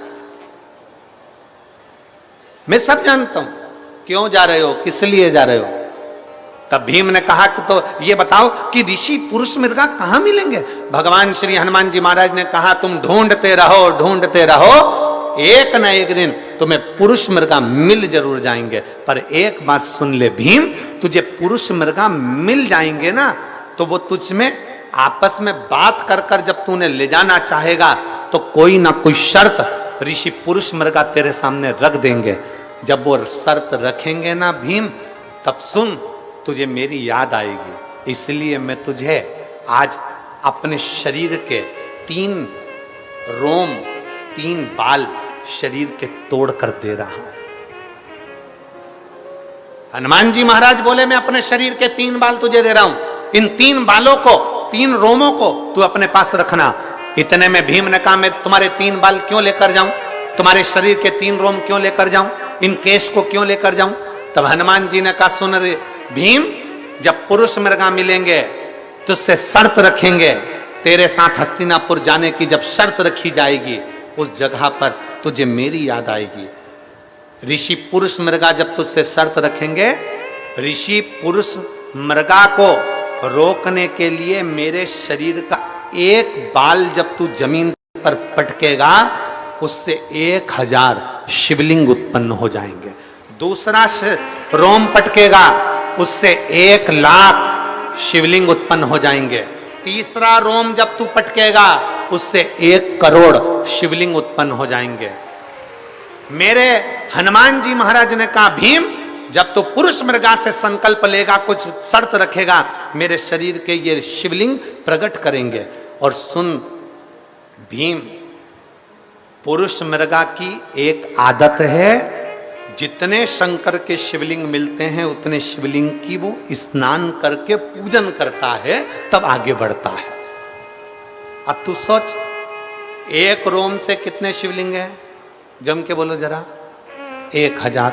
मैं सब जानता हूं। क्यों जा रहे हो, किस लिए जा रहे हो? तब भीम ने कहा कि तो ये बताओ कि ऋषि पुरुष मृगा कहां मिलेंगे? भगवान श्री हनुमान जी महाराज ने कहा तुम ढूंढते रहो, ढूंढते रहो, एक न एक दिन तुम्हें पुरुष मृगा मिल जरूर जाएंगे। पर एक बात सुन ले भीम, तुझे पुरुष मृगा मिल जाएंगे ना तो वो तुझ में आपस में बात कर कर जब तूने ले जाना चाहेगा तो कोई ना कोई शर्त ऋषि पुरुष मृगा तेरे सामने रख देंगे। जब वो शर्त रखेंगे ना भीम, तब सुन तुझे मेरी याद आएगी। इसलिए मैं तुझे आज अपने शरीर के 3 रोम 3 बाल शरीर के तोड़ कर दे रहा हूं। हनुमान जी महाराज बोले मैं अपने शरीर के 3 बाल तुझे दे रहा हूं, इन 3 बालों को 3 रोमों को तू अपने पास रखना। इतने में भीम ने कहा मैं तुम्हारे 3 बाल क्यों लेकर जाऊं, तुम्हारे शरीर के 3 रोम क्यों लेकर जाऊं, इन केश को क्यों लेकर जाऊं? तब हनुमान जी ने कहा सुन रे भीम, जब पुरुष मृगा मिलेंगे तो उससे शर्त रखेंगे, तेरे साथ हस्तिनापुर जाने की जब शर्त रखी जाएगी उस जगह पर तुझे मेरी याद आएगी। ऋषि पुरुष मृगा जब तुझसे शर्त रखेंगे, ऋषि पुरुष मृगा को रोकने के लिए मेरे शरीर का एक बाल जब तू जमीन पर पटकेगा उससे 1000 शिवलिंग उत्पन्न हो जाएंगे। दूसरा रोम पटकेगा उससे 1,00,000 शिवलिंग उत्पन्न हो जाएंगे। तीसरा रोम जब तू पटकेगा उससे 1 करोड़ शिवलिंग उत्पन्न हो जाएंगे। मेरे हनुमान जी महाराज ने कहा भीम, जब तू पुरुष मृगा से संकल्प लेगा, कुछ शर्त रखेगा, मेरे शरीर के ये शिवलिंग प्रकट करेंगे। और सुन भीम, पुरुष मृगा की एक आदत है, जितने शंकर के शिवलिंग मिलते हैं उतने शिवलिंग की वो स्नान करके पूजन करता है तब आगे बढ़ता है। अब तू सोच, 1 रोम से कितने शिवलिंग हैं? जम के बोलो जरा। 1000।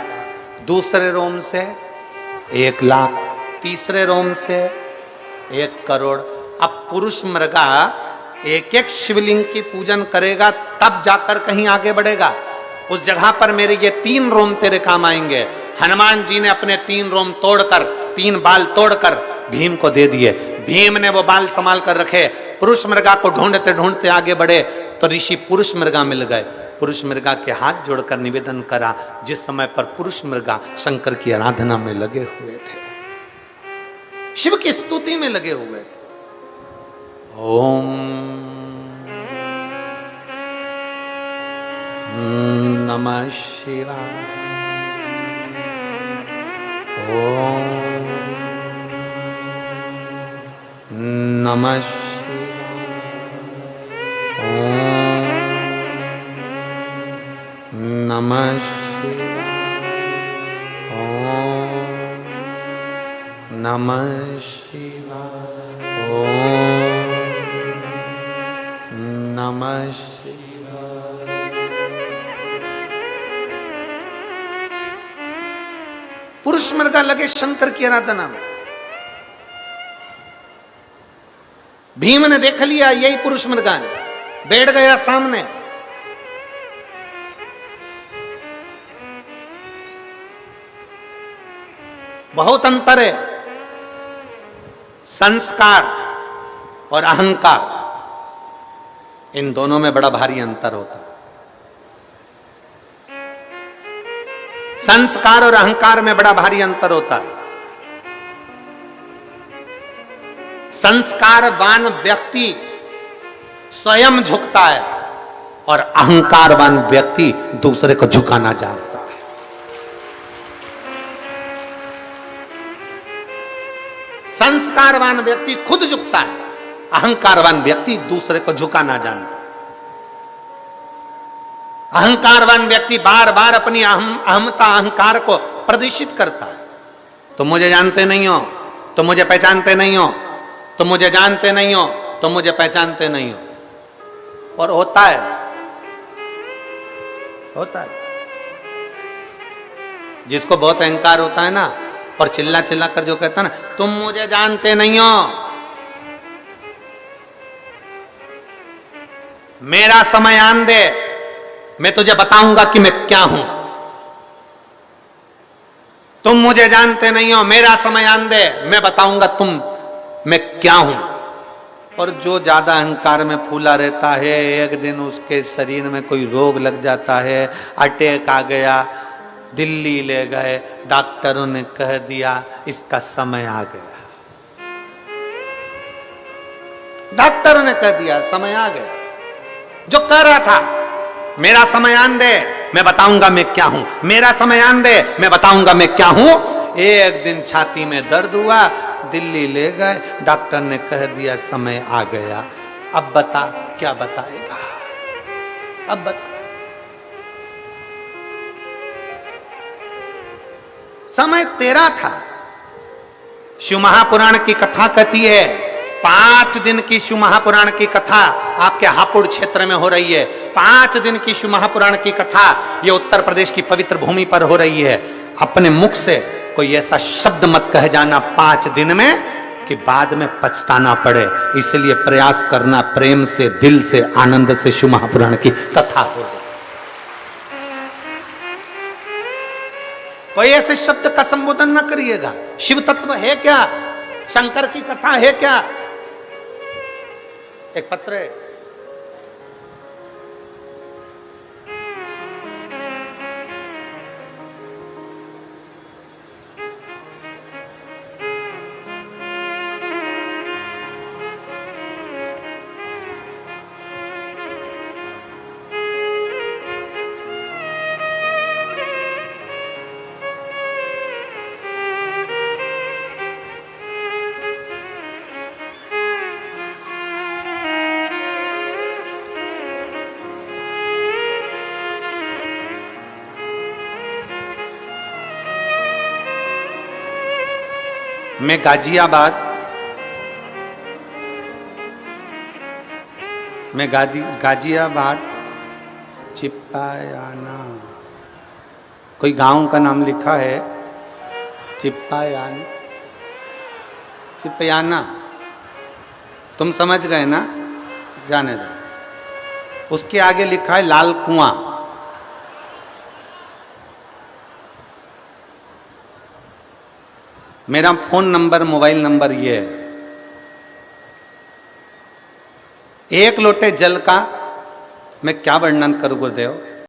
दूसरे रोम से 1,00,000, तीसरे रोम से 1 करोड़। अब पुरुष मृगा एक एक शिवलिंग की पूजन करेगा तब जाकर कहीं आगे बढ़ेगा। उस जगह पर मेरे ये 3 रोम तेरे काम आएंगे। हनुमान जी ने अपने 3 रोम तोड़कर, 3 बाल तोड़कर भीम को दे दिए। भीम ने वो बाल संभाल कर रखे। पुरुष मृगा को ढूंढते ढूंढते आगे बढ़े तो ऋषि पुरुष मृगा मिल गए। पुरुष मृगा के हाथ जोड़कर निवेदन करा, जिस समय पर पुरुष मृगा शंकर की आराधना में लगे हुए थे, शिव की स्तुति में लगे हुए थे। ओम नमः शिवाय। ओम नमः शिवाय। ओम नमः शिवाय। ओम नमः शिवाय। ओम नमः शिवाय। पुरुष मृगा लगे शंकर की आराधना में। भीम ने देख लिया यही पुरुष मृगा है, बैठ गया सामने। बहुत अंतर है संस्कार और अहंकार, इन दोनों में बड़ा भारी अंतर होता है। संस्कार और अहंकार में बड़ा भारी अंतर होता है। संस्कारवान व्यक्ति स्वयं झुकता है, और अहंकारवान व्यक्ति दूसरे को झुकाना जानता है। संस्कारवान व्यक्ति खुद झुकता है, अहंकारवान व्यक्ति दूसरे को झुकाना जानता है। अहंकारवान व्यक्ति बार बार अपनी अहमता अहंकार को प्रदर्शित करता है। तुम मुझे जानते नहीं हो, तुम मुझे पहचानते नहीं हो, तुम मुझे जानते नहीं हो, तुम मुझे पहचानते नहीं हो। और होता है, होता है। जिसको बहुत अहंकार होता है ना, और चिल्ला चिल्ला कर जो कहता है ना, तुम मुझे जानते नहीं हो, मेरा समय आन दे, मैं तुझे बताऊंगा कि मैं क्या हूं। तुम मुझे जानते नहीं हो, मेरा समय आन दे, मैं बताऊंगा मैं क्या हूं। और जो ज्यादा अहंकार में फूला रहता है, एक दिन उसके शरीर में कोई रोग लग जाता है, अटैक आ गया, दिल्ली ले गए, डॉक्टरों ने कह दिया इसका समय आ गया। डॉक्टरों ने कह दिया समय आ गया। जो कह रहा था मेरा समय आन दे, मैं बताऊंगा मैं क्या हूं, मेरा समय आन दे, मैं बताऊंगा मैं क्या हूं, एक दिन छाती में दर्द हुआ, दिल्ली ले गए, डॉक्टर ने कह दिया समय आ गया। अब बता क्या बताएगा, अब बता। समय तेरा था। शिव महापुराण की कथा कहती है, 5 दिन की शिव महापुराण की कथा आपके हापुड़ क्षेत्र में हो रही है। 5 दिन की शिव महापुराण की कथा ये उत्तर प्रदेश की पवित्र भूमि पर हो रही है। अपने मुख से कोई ऐसा शब्द मत कह जाना 5 दिन में कि बाद में पछताना पड़े। इसलिए प्रयास करना प्रेम से, दिल से, आनंद से शिव महापुराण की कथा हो जाए। कोई ऐसे शब्द का संबोधन न करिएगा। शिव तत्व है क्या, शंकर की कथा है क्या। एक पत्र है, मैं गाजियाबाद चिप्पायाना, कोई गांव का नाम लिखा है चिप्पायाना, तुम समझ गए ना, जाने दो। उसके आगे लिखा है लाल कुआं। मेरा फोन नंबर, मोबाइल नंबर ये है। 1 लोटे जल का मैं क्या वर्णन करूं गुरुदेव।